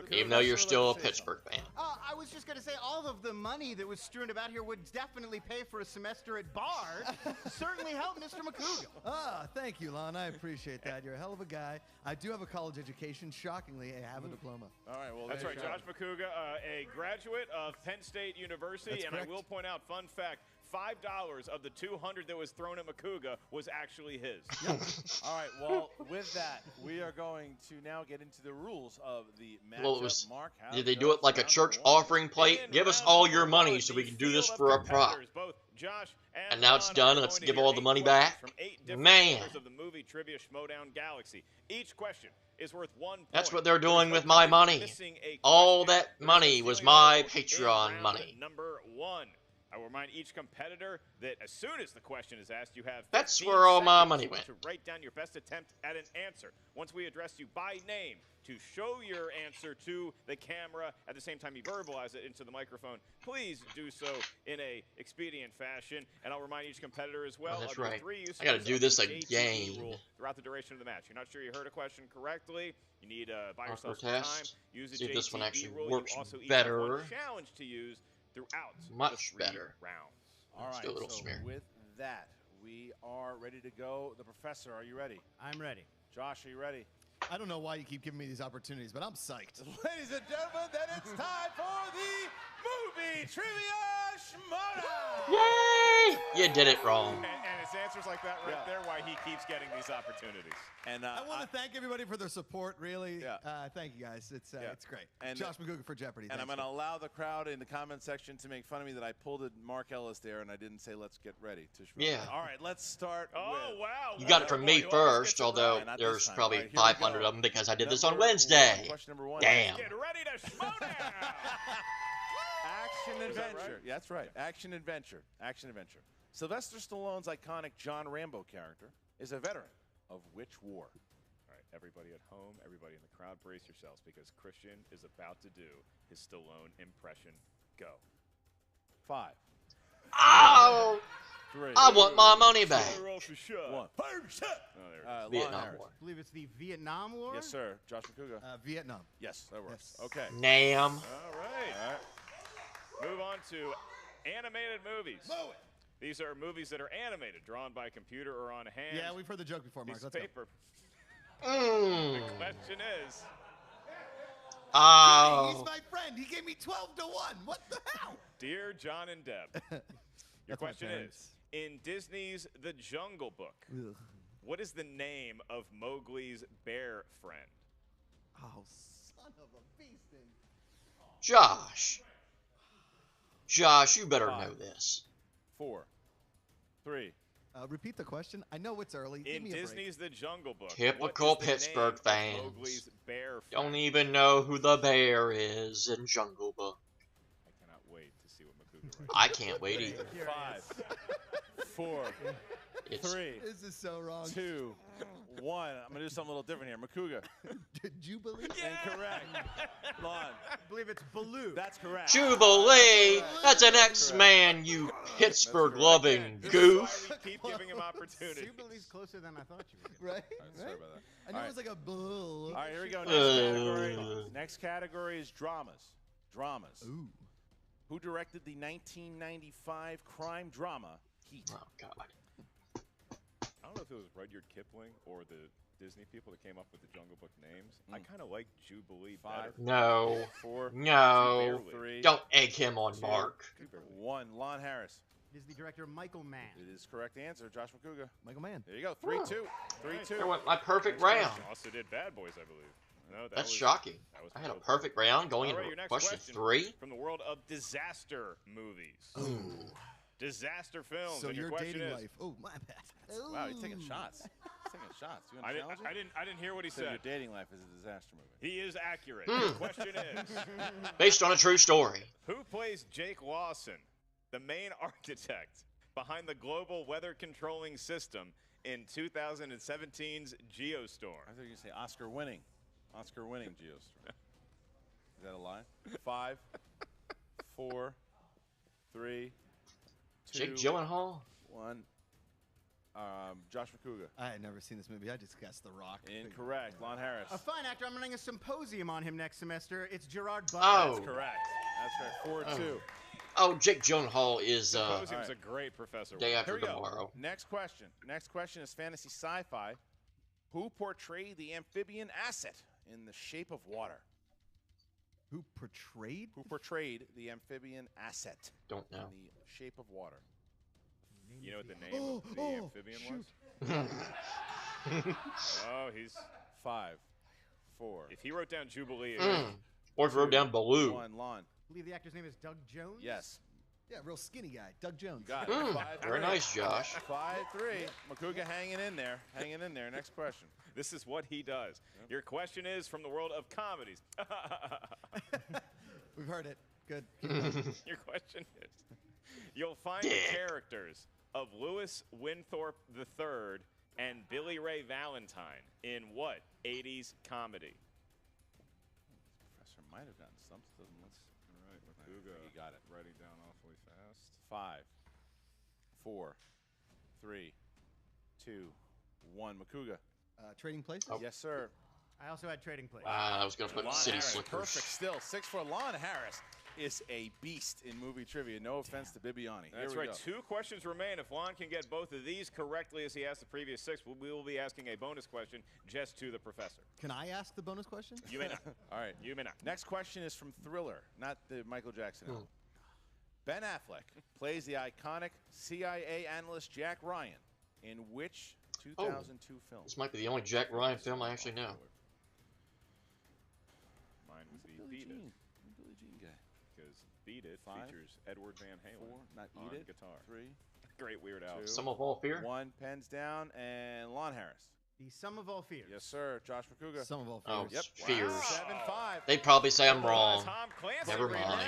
Even though you're still a Pittsburgh fan. I was just going to say, all of the money that was strewn about here would definitely pay for a semester at Bard. Certainly help Mr. Macuga. Thank you, Lon. I appreciate that. You're a hell of a guy. I do have a college education. Shockingly, I have a diploma. All right, well, that's right. Josh Macuga, a graduate of Penn State University. That's and correct. I will point out, fun fact, $5 of the $200 that was thrown at Macuga was actually his. All right, well, with that, we are going to now get into the rules of the matchup. Well, it was, Mark, how did they does do it like a round church one? offering plate? Give us all your money so we can do this for a prop. Both Josh And now it's done. Let's give all the money back. Man. Of the movie Trivia Schmoedown Galaxy. Each question is worth 1 point. That's what they're doing with my money. All that money was my Patreon money. Number 1. I will remind each competitor that as soon as the question is asked, you have That's 15 where all my seconds money went. to write down your best attempt at an answer. Once we address you by name, to show your answer to the camera at the same time you verbalize it into the microphone, please do so in a expedient fashion. And I'll remind each competitor as well. Oh, that's of the right. 3 uses I gotta do of this the again. JTH rule throughout the duration of the match. You're not sure you heard a question correctly. You need to buy yourself some time. Test. Use the See if this one JTE actually rule. works You also each better. have one challenge to use throughout Much the 3 better. rounds. All Let's right, do a little so smear. with that, we are ready to go. The Professor, are you ready? I'm ready. Josh, are you ready? I don't know why you keep giving me these opportunities, but I'm psyched. Ladies and gentlemen, then it's time for the Movie Trivia Schmoedown! Yay! You did it wrong. And it's answers like that right there why he keeps getting these opportunities. And I want to thank everybody for their support, really. Yeah. Thank you, guys. It's great. And Josh Macuga for Jeopardy. And I'm going to allow the crowd in the comment section to make fun of me that I pulled a Mark Ellis there and I didn't say let's get ready to Schmoedown. Yeah. All right, let's start with... wow. You got it from me first, although Not there's this time. probably All right, here we 500 go. of them because I did this on Number Wednesday. one. Question number 1. Damn. Get ready to Schmoedown! Action Is that adventure. right? Yeah, that's right. Action adventure. Action adventure. Sylvester Stallone's iconic John Rambo character is a veteran of which war? All right, everybody at home, everybody in the crowd, brace yourselves because Christian is about to do his Stallone impression. Go. 5. Ow! 3. I want my money back. 1. Oh, there it is. Vietnam Harris. War. I believe it's the Vietnam War. Yes, sir. Josh Macuga. Vietnam. Yes, that works. Yes. Okay. Nam. All right. Move on to animated movies. These are movies that are animated, drawn by computer or on hand. Yeah, we've heard the joke before, Mark. Piece of Let's go. paper. Mm. The question is. Oh. He's my friend. He gave me 12 to 1. What the hell? Dear John and Deb, your That's my question is, parents. in Disney's The Jungle Book, what is the name of Mowgli's bear friend? Oh, son of a beast. Josh. Josh, you better 5. know this. 4. 3. Repeat the question. I know it's early. Give In me a break. Disney's The Jungle Book, Typical what is the Pittsburgh name of fans. Mowgli's bear friend? Don't even know who the bear is in Jungle Book. I cannot wait to see what Macuga writes. I can't wait either. 5. 4. It's 3. This is so wrong. 2. 1. I'm going to do something a little different here. Macuga. Did you believe? Incorrect. Lon. I believe it's Baloo. That's correct. Jubilee! That's an X-Man, you Pittsburgh-loving goof. Why we keep giving him opportunities. Jubilee's closer than I thought you were. Right? Sorry about that. I knew it was like a bull. All right, here we go. Next category. Next category is dramas. Dramas. Ooh. Who directed the 1995 crime drama Heat? Oh, God. I don't know if it was Rudyard Kipling or the Disney people that came up with the Jungle Book names. I kind of like Jubilee 5. better. No. 4. No. 3. Don't egg him on 2, Mark. 1. Lon Harris. It is the director Michael Mann. It is correct answer. Josh Macuga. Michael Mann. There you go. 3-2. 3-2. There went my perfect round. Also did Bad Boys, I believe. No, That's shocking. I had a perfect round going into question 3. From the world of disaster movies. Ooh. Disaster films. So and your question dating is, life. Oh, my bad. Wow, he's taking shots. He's taking shots. You want to challenge him? I didn't hear what he So said. your dating life is a disaster movie. He is accurate. The question is, Based on a true story. who plays Jake Lawson, the main architect behind the global weather controlling system in 2017's Geostorm? I thought you were going to say Oscar-winning Geostorm. Is that a lie? 5, 4, 3, 2, Jake Gyllenhaal? 1. Josh Macuga. I had never seen this movie. I just guessed The Rock. Incorrect. Lon Harris. A fine actor. I'm running a symposium on him next semester. It's Gerard Butler. Oh. That's correct. That's right. 4-2. Oh, Jake Gyllenhaal is Symposium's a great professor. Day After Here we go. Tomorrow. Next question. Next question is fantasy sci-fi. Who portrayed the amphibian asset in The Shape of Water? Who portrayed? Who portrayed the amphibian asset Don't know. in The Shape of Water? You know what the name of the amphibian was? Oh, he's 5, 4. If he wrote down Jubilee, Or if he wrote down Baloo. 1. Lon. I believe the actor's name is Doug Jones. Yes. Yeah, real skinny guy. Doug Jones. Got it. 5-3. Very nice, Josh. 5-3. Macuga hanging in there. Hanging in there. Next question. this is what he does. Your question is from the world of comedies. We've heard it. Good. Your question is, you'll find the characters of Louis Winthorpe III and Billy Ray Valentine in what 80s comedy? Professor might have gotten something. Let's. All right, Macuga. You got it. Writing down awfully fast. 5, 4, 3, 2, 1. Macuga. Trading Places? Yes, sir. I also had Trading Places. I was going to put Lon City Harris, Slickers. perfect still. 6 for Lon Harris is a beast in movie trivia. No offense to Bibiani. That's right. 2 questions remain. If Lon can get both of these correctly as he asked the previous 6, we will be asking a bonus question just to the professor. Can I ask the bonus question? You may not. All right. You may not. Next question is from Thriller, not the Michael Jackson album. Ben Affleck plays the iconic CIA analyst Jack Ryan in which 2002 film? This might be the only Jack Ryan film I actually know. Mine was the Beat It. Billie Jean guy. Because Beat It 5, features Edward Van Halen 4, not on Eat It. guitar. 3, Great Weird Al. 2, Some of All Fear? 1. Pens down, and Lon Harris. The Sum of All Fears. Yes, sir. Josh Macuga. Some of All Oh, Fears. Yep. Fears. 7-5. They'd probably say I'm wrong. Tom Clancy. Never mind.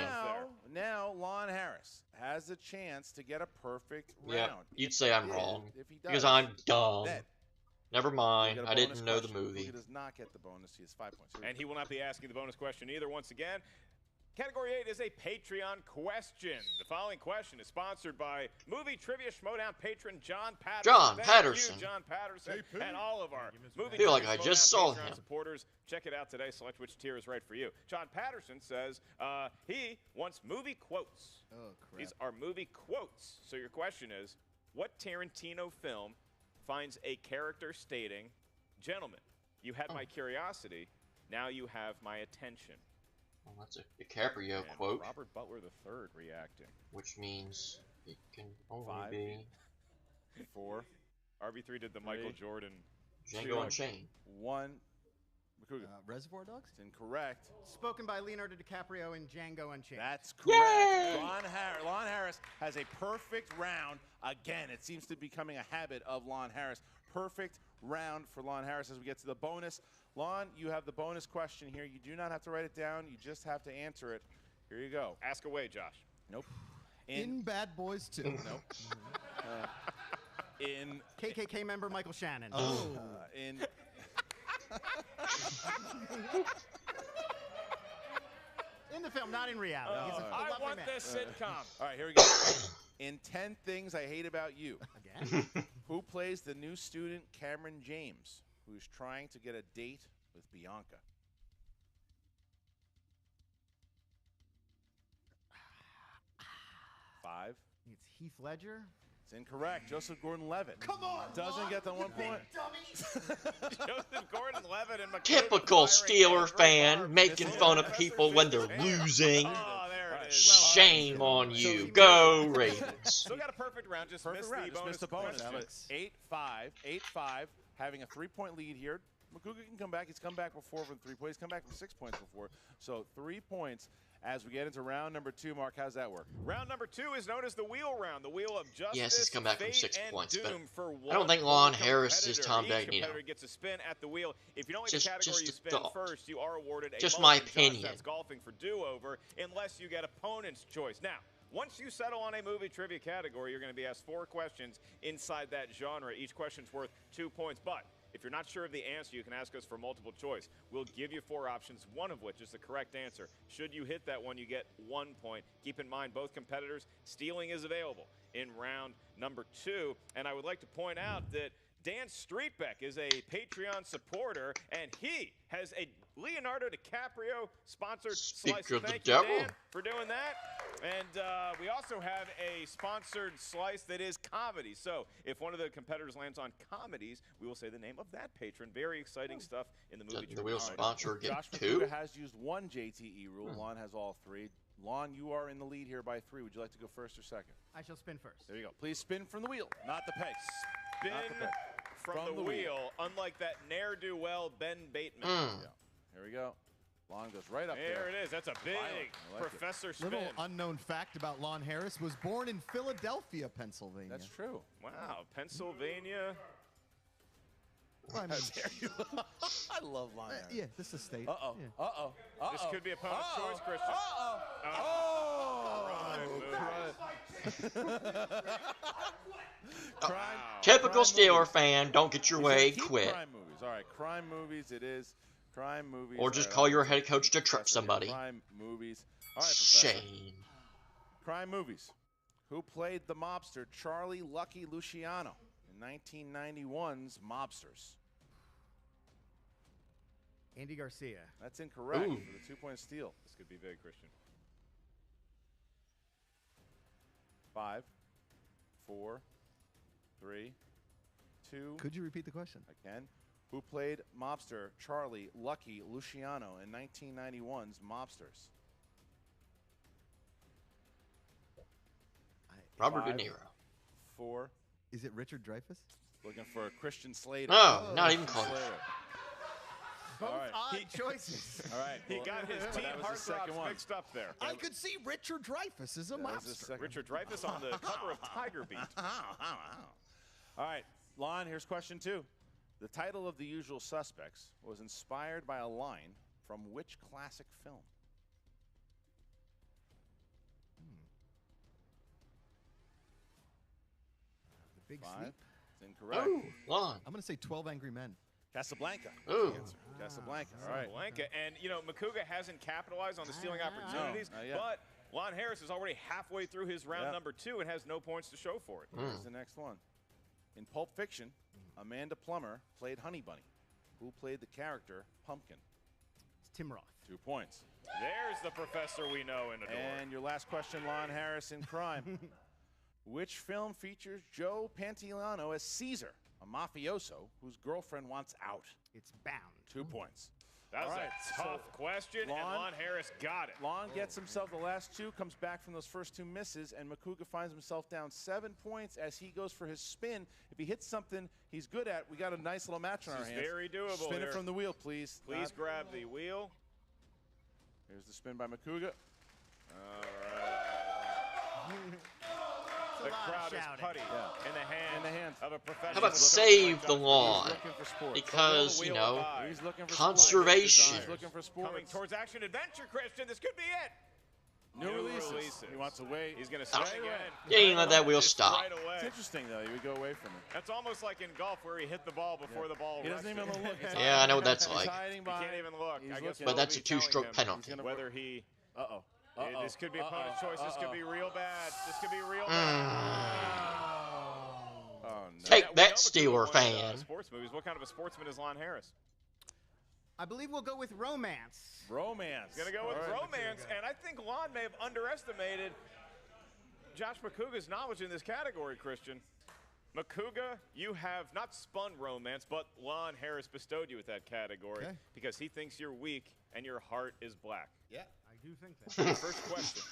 Now Lon Harris has a chance to get a perfect Yeah, round. you'd If say he I'm did, wrong. If he Because does, I'm dumb. then Never you mind. get a I bonus didn't know the question. movie. He does not get the bonus. He has 5 points. Here we And go. he will not be asking the bonus question either. Once again, Category 8 is a Patreon question. The following question is sponsored by Movie Trivia Schmoedown patron John Patterson. John Thank Patterson. You, John Patterson, and all of our Movie Feel Trivia like I Schmoedown just saw Patreon him. supporters. Check it out today. Select which tier is right for you. John Patterson says he wants movie quotes. Oh, crap. These are movie quotes. So your question is, what Tarantino film finds a character stating, "Gentlemen, you had my curiosity, now you have my attention"? Well, that's a DiCaprio And quote, Robert Butler III reacting. which means it can only 5, be 4, RB3 did the Michael 3, Jordan. Django Unchained. 1. Macuga. Reservoir Dogs? It's incorrect. Spoken by Leonardo DiCaprio in Django Unchained. That's correct. Lon Harris has a perfect round. Again, it seems to be becoming a habit of Lon Harris. Perfect round for Lon Harris as we get to the bonus. Lon, you have the bonus question here. You do not have to write it down. You just have to answer it. Here you go. Ask away, Josh. Nope. In Bad Boys 2. Nope. In KKK member Michael Shannon. in In the film, not in reality. He's a I lovely want man. this sitcom. All right, here we go. In 10 Things I Hate About You, Again? who plays the new student Cameron James, who is trying to get a date with Bianca? Five. It's Heath Ledger. It's incorrect. Joseph Gordon-Levitt. Come on, Doesn't get the 1 point. Joseph Gordon-Levitt and McCoy Typical firing Steeler at fan Brett making Favre. fun of people when they're losing. Oh, there All it right, Shame on you. Go Ravens. Still got a perfect round. Just missed the bonus. 8-5. 8-5. Having a 3-point lead here. Macuga can come back. He's come back before from 3 points. He's come back from 6 points before. So 3 points as we get into round number 2. Mark, how's that work? Round number 2 is known as the wheel round. The wheel of justice. Yes, he's come back from 6 points, but for I don't think Lon Harris is Tom Each Dagnino. competitor gets a spin at the wheel. If you don't like the category you spin first, you are awarded a just moment. my opinion. That's golfing for do-over, unless you get opponent's choice. Now, once you settle on a movie trivia category, you're going to be asked 4 questions inside that genre. Each question's worth 2 points, but if you're not sure of the answer, you can ask us for multiple choice. We'll give you 4 options, one of which is the correct answer. Should you hit that one, you get 1 point. Keep in mind, both competitors, stealing is available in round number 2. And I would like to point out that Dan Streetbeck is a Patreon supporter, and he has a Leonardo DiCaprio sponsored slice. Thank you, Dan, for doing that. And we also have a sponsored slice that is comedy. So if one of the competitors lands on comedies, we will say the name of that patron. Very exciting stuff in the movie. The wheel sponsor get Josh 2? Macuga has used 1 JTE rule. Lon has all 3. Lon, you are in the lead here by 3. Would you like to go first or second? I shall spin first. There you go. Please spin from the wheel, not the peg. Spin from the wheel, unlike that ne'er-do-well Ben Bateman. Yeah. Here we go. Lon goes right up there. There it is. That's a big professor spin. Little unknown fact about Lon Harris was born in Philadelphia, Pennsylvania. That's true. Wow, Pennsylvania. Well, I mean, I love Lon Harris. Yeah, this is a state. Uh-oh. Yeah. Uh-oh. This could be opponent's choice, Christian. Typical Steeler fan, don't get your way, quit. Crime movies. All right, crime movies it is. Crime movies. Or just call your head coach to trip somebody. Crime movies. All right, Professor. Shame. Crime movies. Who played the mobster Charlie Lucky Luciano in 1991's Mobsters? Andy Garcia. That's incorrect Ooh. for the 2-point steal. This could be big, Christian. 5, 4, 3, 2. Could you repeat the question? I can. Who played mobster Charlie Lucky Luciano in 1991's Mobsters? Robert 5, De Niro. 4. Is it Richard Dreyfuss? Looking for Christian Slater. No, not even close. Both All right. odd choices. All right. He got his team that was the heartthrobs second one. mixed up there. I could see Richard Dreyfuss as a That was the mobster. second. Richard Dreyfuss on the cover of Tiger Beat. All right, Lon, here's question 2. The title of The Usual Suspects was inspired by a line from which classic film? The Big 5. Sleep. It's incorrect. Oh, Lon. I'm going to say 12 Angry Men. Casablanca. Ooh. Casablanca. All right. Blanca. And, you know, Macuga hasn't capitalized on the stealing opportunities, No, not yet. but Lon Harris is already halfway through his round number 2 and has no points to show for it. Here's the next one. In Pulp Fiction, Amanda Plummer played Honey Bunny. Who played the character Pumpkin? It's Tim Roth. 2 points. There's the professor we know and adore. And your last question, Lon Harris, in crime. Which film features Joe Pantoliano as Caesar, a mafioso whose girlfriend wants out? It's Bound. 2 points. That was All right, a tough question, and Lon Harris got it. Lon gets himself the last 2, comes back from those first 2 misses, and Macuga finds himself down 7 points as he goes for his spin. If he hits something he's good at, we got a nice little match on our This is hands. very doable Spin here. it from the wheel, please. Please grab the wheel. Here's the spin by Macuga. All right. The crowd is putty in the hands of a professional. How about save the lawn? Because, you know, conservation. Coming towards action adventure, Christian. This could be it. New releases. He wants to wait. He's going to stay again. Yeah, you let that wheel stop. Right away. It's interesting, though. You would go away from it. That's almost like in golf where he hit the ball before the ball He doesn't even look. Yeah, I know what that's like. He can't even look. I guess But that's a 2-stroke penalty. Whether he... Uh-oh. This could be opponent's choice. This could be real bad. This could be real bad. Oh, no. Take that, Steeler fan. Sports movies. What kind of a sportsman is Lon Harris? I believe we'll go with romance. Romance. He's going to go with romance, and I think Lon may have underestimated Josh Macuga's knowledge in this category, Christian. Macuga, you have not spun romance, but Lon Harris bestowed you with that category because he thinks you're weak and your heart is black. Yeah, I do think that. First question.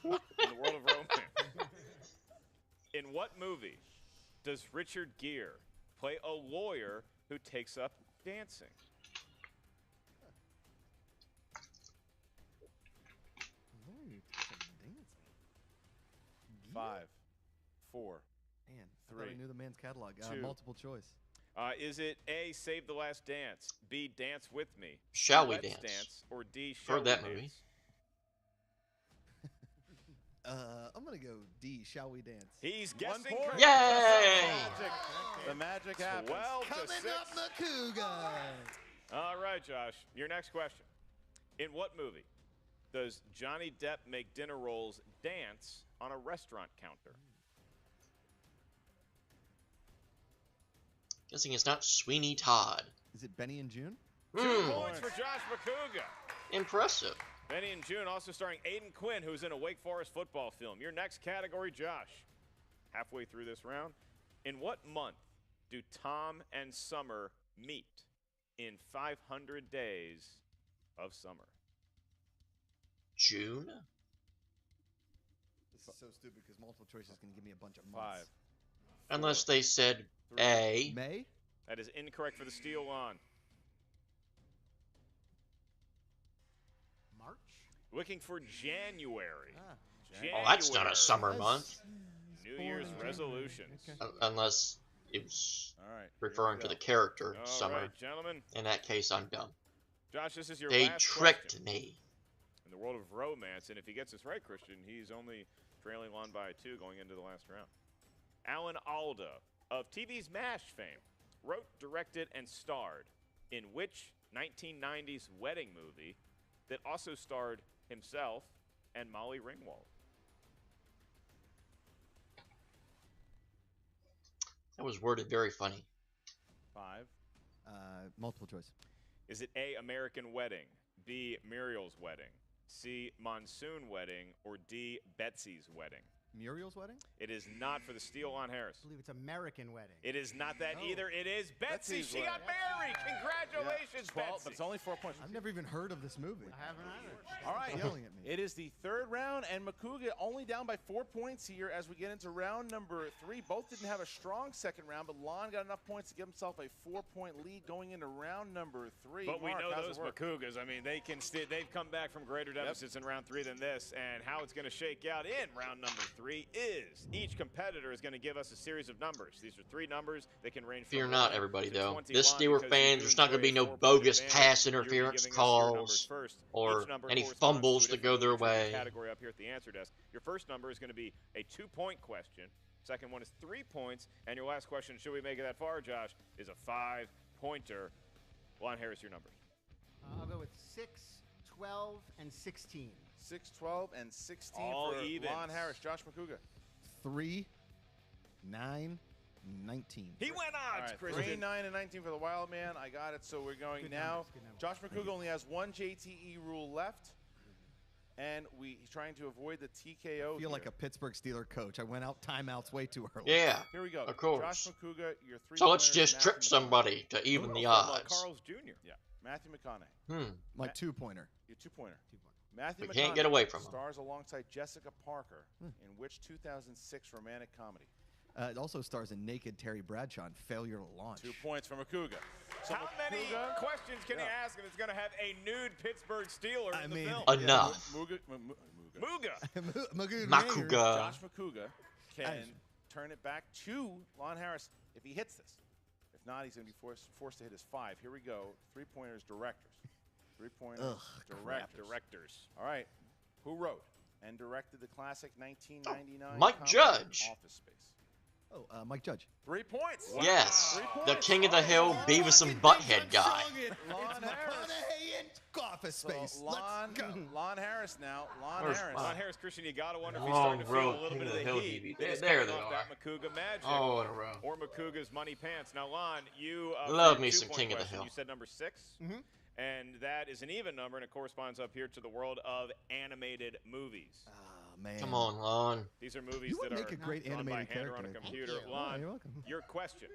In the world of romance. In what movie does Richard Gere play a lawyer who takes up dancing? Five, four, Man, I three, thought I knew the man's catalog. two. Multiple choice. Is it A, Save the Last Dance, B, Dance With Me, Shall C, We Let's Dance? or D, Heard Shall that We movie. Dance? I'm gonna go D. Shall we dance? He's 1 guessing point. correct. Yay! The magic happens. 12 to Coming 6. up, Macuga. All right, Josh. Your next question. In what movie does Johnny Depp make dinner rolls dance on a restaurant counter? Guessing it's not Sweeney Todd. Is it Benny and June? 2 points for Josh Macuga. Impressive. Benny and June, also starring Aiden Quinn, who's in a Wake Forest football film. Your next category, Josh. Halfway through this round. In what month do Tom and Summer meet in 500 Days of Summer? June? This is so stupid because multiple choice is gonna give me a bunch of months. 5. Unless they said A. May? That is incorrect for the steal on. March? Looking for January. Oh, that's not a summer month. New Year's resolutions. Unless it was All right, referring to the character All summer. right, gentlemen. In that case, I'm dumb. Josh, this is your They last tricked question. me. In the world of romance, and if he gets this right, Christian, he's only trailing on by 2 going into the last round. Alan Alda of TV's MASH fame wrote, directed, and starred in which 1990s wedding movie that also starred himself and Molly Ringwald? That was worded very funny. 5. Multiple choice. Is it A, American Wedding, B, Muriel's Wedding, C, Monsoon Wedding, or D, Betsy's Wedding? Muriel's wedding? It is not for the steal on Harris. I believe it's American Wedding. It is not that either. It is Betsy. She got married. Congratulations, 12, Betsy. but it's only 4 points. I've never even heard of this movie. I haven't either. All right. Yelling at me. It is the third round, and Macuga only down by 4 points here as we get into round number 3. Both didn't have a strong second round, but Lon got enough points to give himself a 4-point lead going into round number 3. But we Mark, know how's those it work? Macugas. I mean, they've come back from greater deficits in round 3 than this. And how it's going to shake out in round number 3 is each competitor is going to give us a series of numbers. These are 3 numbers. They can range from Fear 1 not, everybody, to though. 21 This Steeler because fans, you there's not going to be enjoy no a 4-point bogus advantage. pass You're gonna be interference giving us your numbers calls first. or Each number any corresponds fumbles to a to go their different way. category up here at the answer desk. Your first number is going to be a 2-point question. Second one is 3 points. And your last question, should we make it that far, Josh, is a 5-pointer. Lon Harris, your numbers. I'll go with 6, 12, and 16. 6, 12, and 16 All for evens. Lon Harris. Josh Macuga. 3, 9, 19. He went All odds, right, Christian. 3, 9, and 19 for the Wild Man. I got it. So we're going Good now. numbers, good numbers. Josh Macuga only has 1 JTE rule left, and he's trying to avoid the TKO. I feel like a Pittsburgh Steeler coach. I went out timeouts way too early. Yeah, Here we go. of course. Josh Macuga, your 3 So let's pointers, just Matthew trip somebody to even the odds. Carl's Jr. Yeah, Matthew McConaughey. My 2-pointer. Your 2-pointer. Matthew We can't McConaughey get away from him. stars alongside Jessica Parker in which 2006 romantic comedy? It also stars in Naked Terry Bradshaw in Failure to Launch. 2 points for Macuga. So How many Macuga- questions can you ask if it's going to have a nude Pittsburgh Steeler in the film? Enough. Macuga. Josh Macuga can turn it back to Lon Harris if he hits this. If not, he's going to be forced to hit his 5. Here we go. 3-pointers, directors. 3-pointers, directors. All right. Who wrote and directed the classic 1999 Mike comedy Judge. Office Space? Oh, Mike Judge. 3 points. Yes, 3 the points. King of the Hill, Beavis and Butthead guy. Lon Harris. Office Space. Lon Harris now. Lon Where's Harris. mine? Lon Harris, Christian, you got to wonder if he's Long starting to feel a road, little King bit of of the the Hill heat. DVD. that is There coming they off are. that Macuga magic. Oh, in a row. Or Macuga's money pants. Now, Lon, you Love for me your some 2-point King of the question, Hill. You said number 6, Mm-hmm. and that is an even number, and it corresponds up here to the world of animated movies. Oh, man. Come on, Lon. These are movies You would that make are a great drawn by animated hand or on a character. computer. Thank you. Lon, you're welcome. your question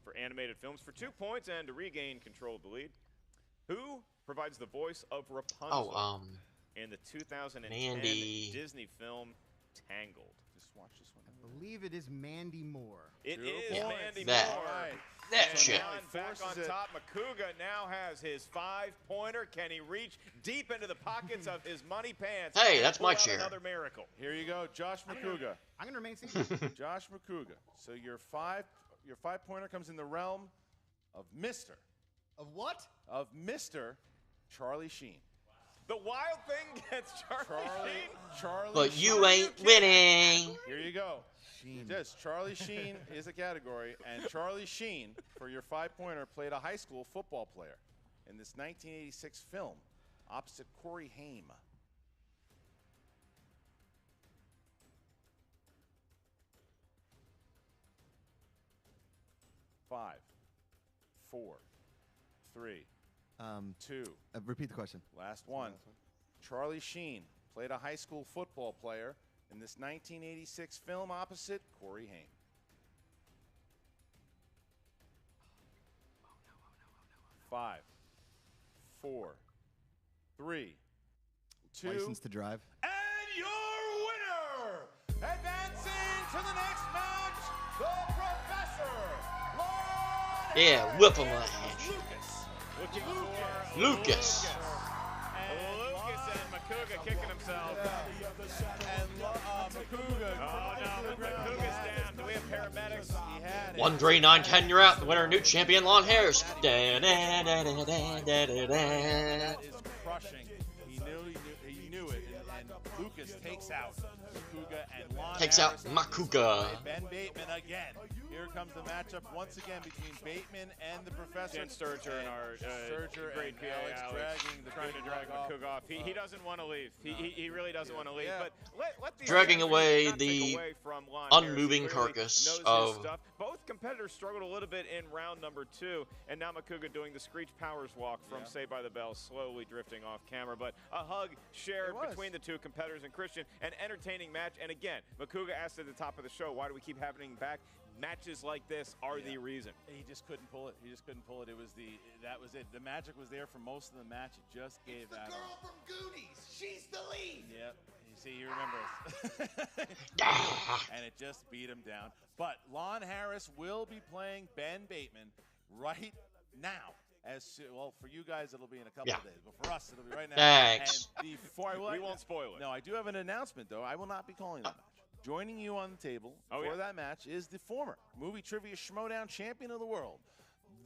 for animated films for 2 points and to regain control of the lead. Who provides the voice of Rapunzel in the 2010 Mandy. Disney film Tangled. Just watch this one. I believe it is Mandy Moore. It is Yeah, Mandy that. Moore. That And shit. John back on top. Macuga now has his 5-pointer. Can he reach deep into the pockets of his money pants? Hey, and that's pull my out share. Another miracle. Here you go, Josh Macuga. I'm gonna remain seated. Josh Macuga. So your 5-pointer comes in the realm of Mr. Of what? Of Mr. Charlie Sheen. The wild thing gets Charlie Sheen. But you ain't winning. Here you go. Yes, Charlie Sheen is a category, and Charlie Sheen, for your 5-pointer, played a high school football player in this 1986 film opposite Corey Haim. 5, 4, 3, 2. Repeat the question. Last one. Charlie Sheen played a high school football player in this 1986 film opposite Corey Haim. Oh, no. 5, 4, 3, 2. License to drive. And your winner, advancing to the next match, the Professor. Yeah, whip him like Lucas. Lucas. Lucas and Macuga kicking himself. And Macuga. Oh no, Macuga's down. Do we have paramedics? He had it. 1, 3, 9, 10, you're out. The winner, new champion, Lon Harris. That is crushing. He knew it. And Lucas takes out Macuga and Lon Takes out Harris. Macuga. Ben Bateman again. Here comes the matchup once again between Bateman and the Professor. Jen Sturger and our great PA Alex trying to drag Macuga off. He doesn't want to leave. He really doesn't want to leave. But let the Dragging away not take the away from Lon unmoving Harris. He clearly carcass knows his of stuff. Both competitors struggled a little bit in round number 2, and now Macuga doing the Screech Powers walk from Saved by the Bell, slowly drifting off camera. But a hug shared between the two competitors and Christian, an entertaining match. And again, Macuga asked at the top of the show, why do we keep happening back? Matches like this are the reason. He just couldn't pull it. That was it. The magic was there for most of the match. It just gave out. The girl from Goonies. She's the lead. Yep. You see, he remembers. And it just beat him down. But Lon Harris will be playing Ben Bateman right now. Well, for you guys, it'll be in a couple of days. But for us, it'll be right now. Thanks. And we won't spoil it. No, I do have an announcement, though. I will not be calling that match. Joining you on the table for that match is the former Movie Trivia Schmoedown champion of the world,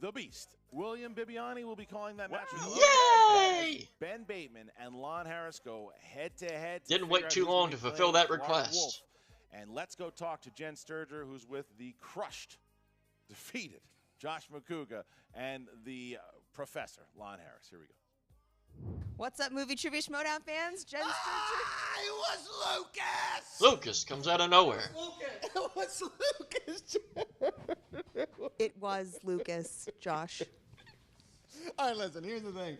the Beast. William Bibiani will be calling that match. Yay! Ben Bateman and Lon Harris go head-to-head. Didn't wait too long to fulfill that request. And let's go talk to Jen Sturger, who's with the crushed, defeated Josh Macuga and the Professor, Lon Harris. Here we go. What's up, Movie Trivia Schmoedown fans? Jen Sturger. It was Lucas! Lucas comes out of nowhere. It was Lucas! It was Lucas, Josh. All right, listen, here's the thing.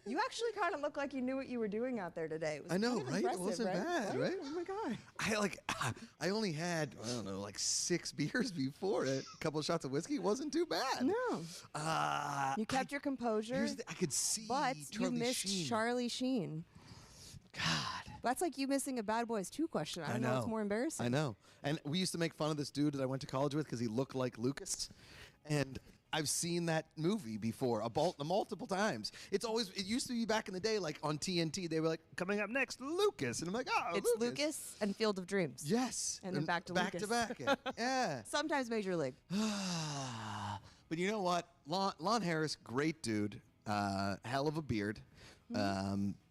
You actually kind of look like you knew what you were doing out there today. It was I know, kind of right? It impressive, wasn't bad, right? Oh my god. I only had, I don't know, like 6 beers before it. A couple of shots of whiskey. It wasn't too bad. No. You kept your composure. I could see but you missed Sheen. Charlie Sheen. God. That's like you missing a Bad Boys 2 question. I don't know what's more embarrassing. I know. And we used to make fun of this dude that I went to college with because he looked like Lucas. And I've seen that movie before multiple times. It used to be back in the day, like on TNT, they were like, coming up next, Lucas. And I'm like, oh, it's Lucas and Field of Dreams. Yes. And then back to Lucas. Back to back. Yeah. Sometimes Major League. But you know what? Lon Harris, great dude. Hell of a beard.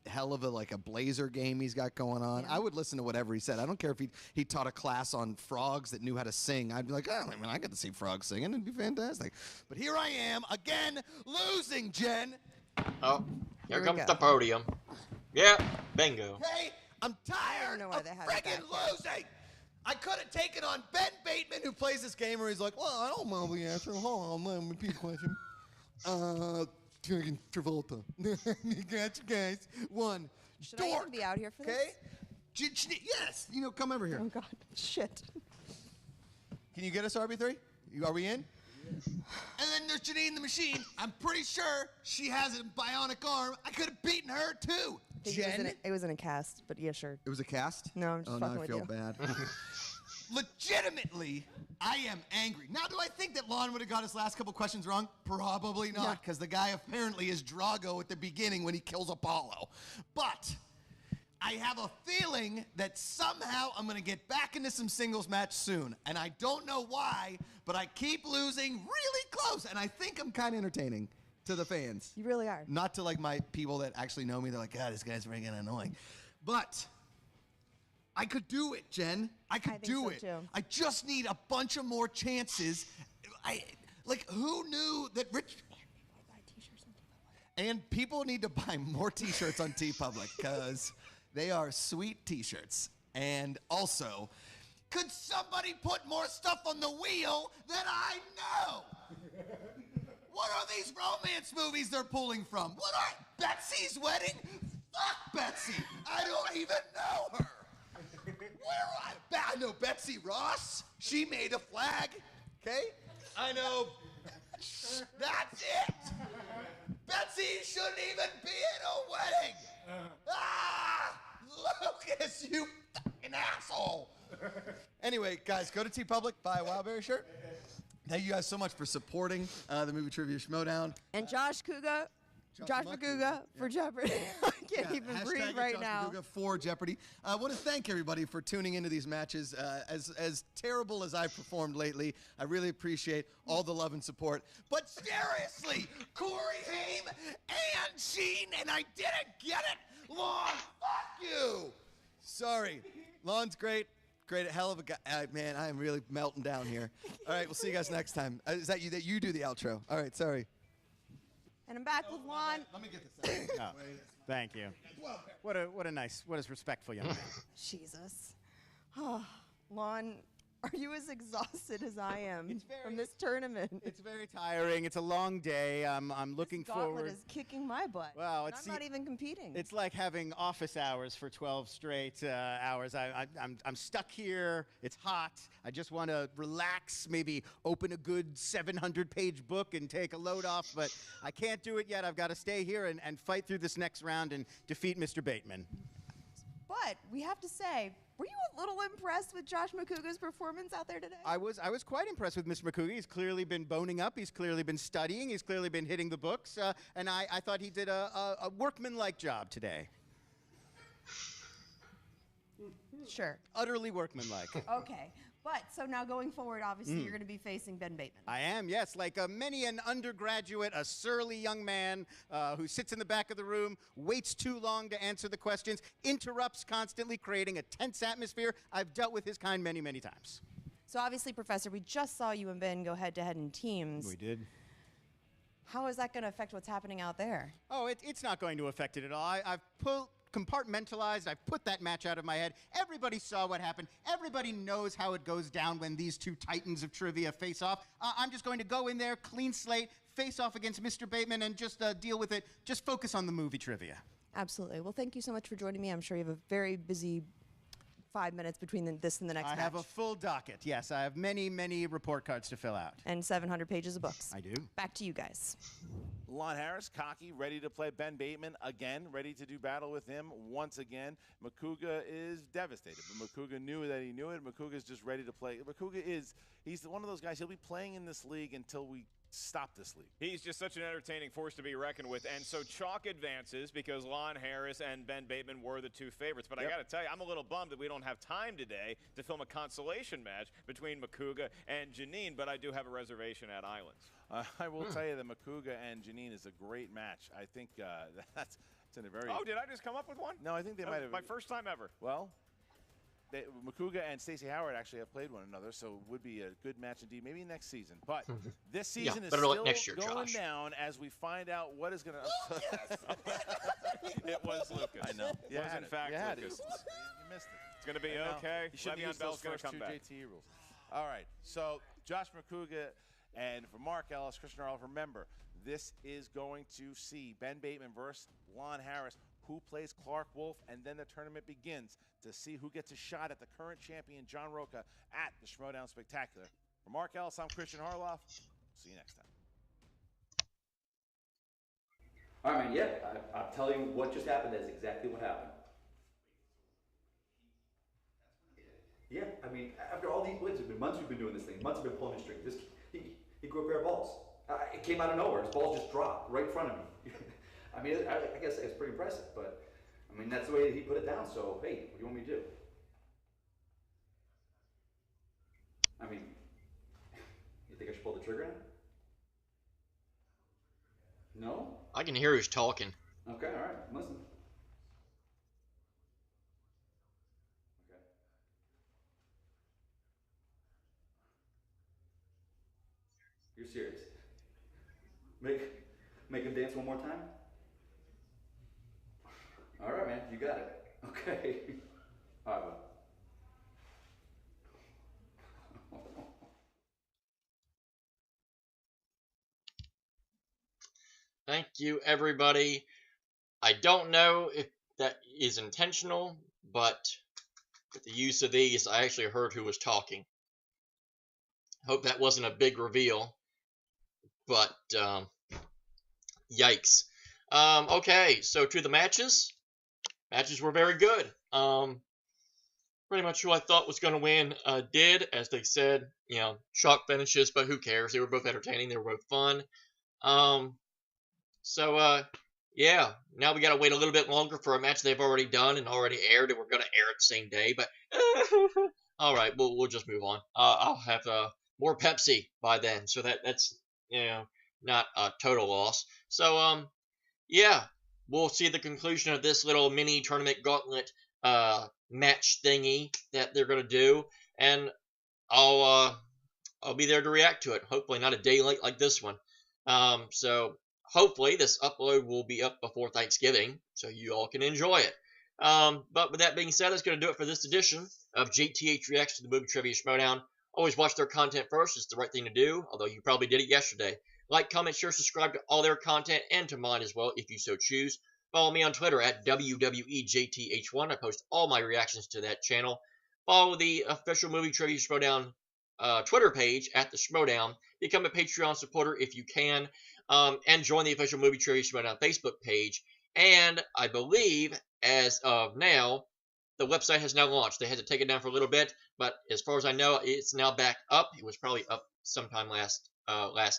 Hell of a blazer game he's got going on. I would listen to whatever he said. I don't care if he taught a class on frogs that knew how to sing. I'd be like, oh, I get to see frogs singing. It'd be fantastic. But here I am again losing, Jen. Oh, here comes the podium. Yeah, bingo. Hey, I'm tired of friggin' losing. I could have taken on Ben Bateman, who plays this game, where he's like, well, I don't know the answer. Hold on, let me repeat the question. Travolta. Got you guys. One. Should I even be out here for this? Okay. Yes. Come over here. Oh, God. Shit. Can you get us RB3? Are we in? And then there's Jeannine the Machine. I'm pretty sure she has a bionic arm. I could have beaten her too. It was in a cast, but yeah, sure. It was a cast? No, I'm just fucking with you. Oh, now I feel bad. Legitimately, I am angry. Now, do I think that Lon would have got his last couple questions wrong? Probably not, because the guy apparently is Drago at the beginning when he kills Apollo. But I have a feeling that somehow I'm going to get back into some singles match soon. And I don't know why, but I keep losing really close. And I think I'm kind of entertaining to the fans. You really are. Not to like my people that actually know me. They're like, God, this guy's freaking annoying. But I could do it, Jen. I could do it. Too. I just need a bunch of more chances. Who knew that Rich... And people need to buy more T-shirts on TeePublic because they are sweet T-shirts. And also, could somebody put more stuff on the wheel that I know? What are these romance movies they're pulling from? What are Betsy's Wedding? Fuck Betsy. I don't even know her. I know Betsy Ross. She made a flag. Okay? I know. That's it. Betsy shouldn't even be in a wedding. Lucas, you fucking asshole. Anyway, guys, go to TeePublic, buy a Wildberry shirt. Thank you guys so much for supporting the movie trivia Schmoedown. And Josh Macuga for Jeopardy. I can't even breathe right now. Macuga for Jeopardy. I want to thank everybody for tuning into these matches. As terrible as I've performed lately, I really appreciate all the love and support. But seriously, Corey Haim and Sheen, and I didn't get it. Lon, fuck you. Sorry. Lon's great. Great, a hell of a guy. Man, I am really melting down here. All right, we'll see you guys next time. Is that you do the outro? All right, sorry. And I'm back with Lon. Let me get this out. Thank you. What a respectful young man. Jesus. Oh, Lon, are you as exhausted as I am from this tournament? It's very tiring. It's a long day. I'm looking forward. Gauntlet is kicking my butt. Wow, I'm not even competing. It's like having office hours for 12 straight hours. I'm stuck here. It's hot. I just want to relax, maybe open a good 700-page book and take a load off, but I can't do it yet. I've got to stay here and fight through this next round and defeat Mr. Bateman. But we have to say, were you a little impressed with Josh Macuga's performance out there today? I was quite impressed with Mr. Macuga. He's clearly been boning up. He's clearly been studying. He's clearly been hitting the books. And I thought he did a workmanlike job today. Sure. Utterly workmanlike. Okay. But, so now going forward, obviously, you're going to be facing Ben Bateman. I am, yes. Like many an undergraduate, a surly young man who sits in the back of the room, waits too long to answer the questions, interrupts constantly, creating a tense atmosphere. I've dealt with his kind many, many times. So obviously, Professor, we just saw you and Ben go head-to-head in teams. We did. How is that going to affect what's happening out there? Oh, it's not going to affect it at all. I've compartmentalized. I've put that match out of my head. Everybody saw what happened. Everybody knows how it goes down when these two titans of trivia face off. I'm just going to go in there, clean slate, face off against Mr. Bateman, and just deal with it. Just focus on the movie trivia. Absolutely. Well, thank you so much for joining me. I'm sure you have a very busy 5 minutes between this and the next match. I have a full docket. Yes, I have many, many report cards to fill out. And 700 pages of books. I do. Back to you guys. Lon Harris, cocky, ready to play Ben Bateman again, ready to do battle with him once again. Macuga is devastated, but Macuga knew that he knew it. Macuga's just ready to play. He's one of those guys, he'll be playing in this league until we stop this league. He's just such an entertaining force to be reckoned with. And so chalk advances because Lon Harris and Ben Bateman were the two favorites. But I got to tell you, I'm a little bummed that we don't have time today to film a consolation match between Macuga and Jeannine, but I do have a reservation at Islands. I will tell you that Macuga and Jeannine is a great match. I think that's in a very... Oh, did I just come up with one? No, I think they might have... My first time ever. Well... Macuga and Stacey Howard actually have played one another, so it would be a good match indeed. Maybe next season. But this season is still next year, going Josh. down as we find out what is going to... It was Lucas. I know. It was, in fact, Lucas. You missed it. It's going to be okay. You should use those first two JTH rules. All right, so Josh Macuga and for Mark Ellis, Christian Arloff, remember, this is going to see Ben Bateman versus Lon Harris, who plays Clark Wolf, and then the tournament begins to see who gets a shot at the current champion, John Roca, at the Schmoedown Spectacular. For Mark Ellis, I'm Christian Harloff. See you next time. All right, man. Yeah, I'll tell you what just happened. That's exactly what happened. Yeah, I mean, after all these wins, it's been months we've been doing this thing. Months we've been pulling a string. He grew a pair of balls. It came out of nowhere. His balls just dropped right in front of me. I mean, I guess it's pretty impressive, but I mean, that's the way he put it down. So, hey, what do you want me to do? I mean, you think I should pull the trigger now? No? I can hear who's talking. Okay, all right, listen. Okay. You're serious? Make him dance one more time? All right, man, you got it. Okay. All right, bud. Thank you, everybody. I don't know if that is intentional, but with the use of these, I actually heard who was talking. Hope that wasn't a big reveal, but yikes. Okay, so to the matches. Matches were very good. Pretty much who I thought was going to win did, as they said, shock finishes, but who cares? They were both entertaining. They were both fun. Yeah, now we got to wait a little bit longer for a match they've already done and already aired, and we're going to air it the same day, but all right, we'll just move on. I'll have more Pepsi by then, so that's not a total loss. So, yeah, we'll see the conclusion of this little mini tournament gauntlet match thingy that they're going to do, and I'll be there to react to it. Hopefully not a day late like this one. So hopefully this upload will be up before Thanksgiving, so you all can enjoy it. But with that being said, that's going to do it for this edition of JTH Reacts to the Movie Trivia Schmoedown. Always watch their content first. It's the right thing to do, although you probably did it yesterday. Like, comment, share, subscribe to all their content and to mine as well if you so choose. Follow me on Twitter at WWEJTH1. I post all my reactions to that channel. Follow the official Movie Trivia Schmoedown Twitter page at the Schmoedown. Become a Patreon supporter if you can. And join the official Movie Trivia Schmoedown Facebook page. And I believe, as of now, the website has now launched. They had to take it down for a little bit, but as far as I know, it's now back up. It was probably up sometime last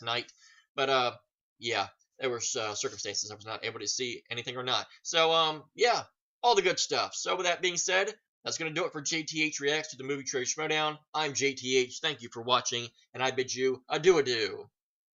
night. But yeah, there were circumstances I was not able to see anything or not. So yeah, all the good stuff. So with that being said, that's going to do it for JTH Reacts to the Movie Trivia Schmoedown. I'm JTH. Thank you for watching, and I bid you adieu.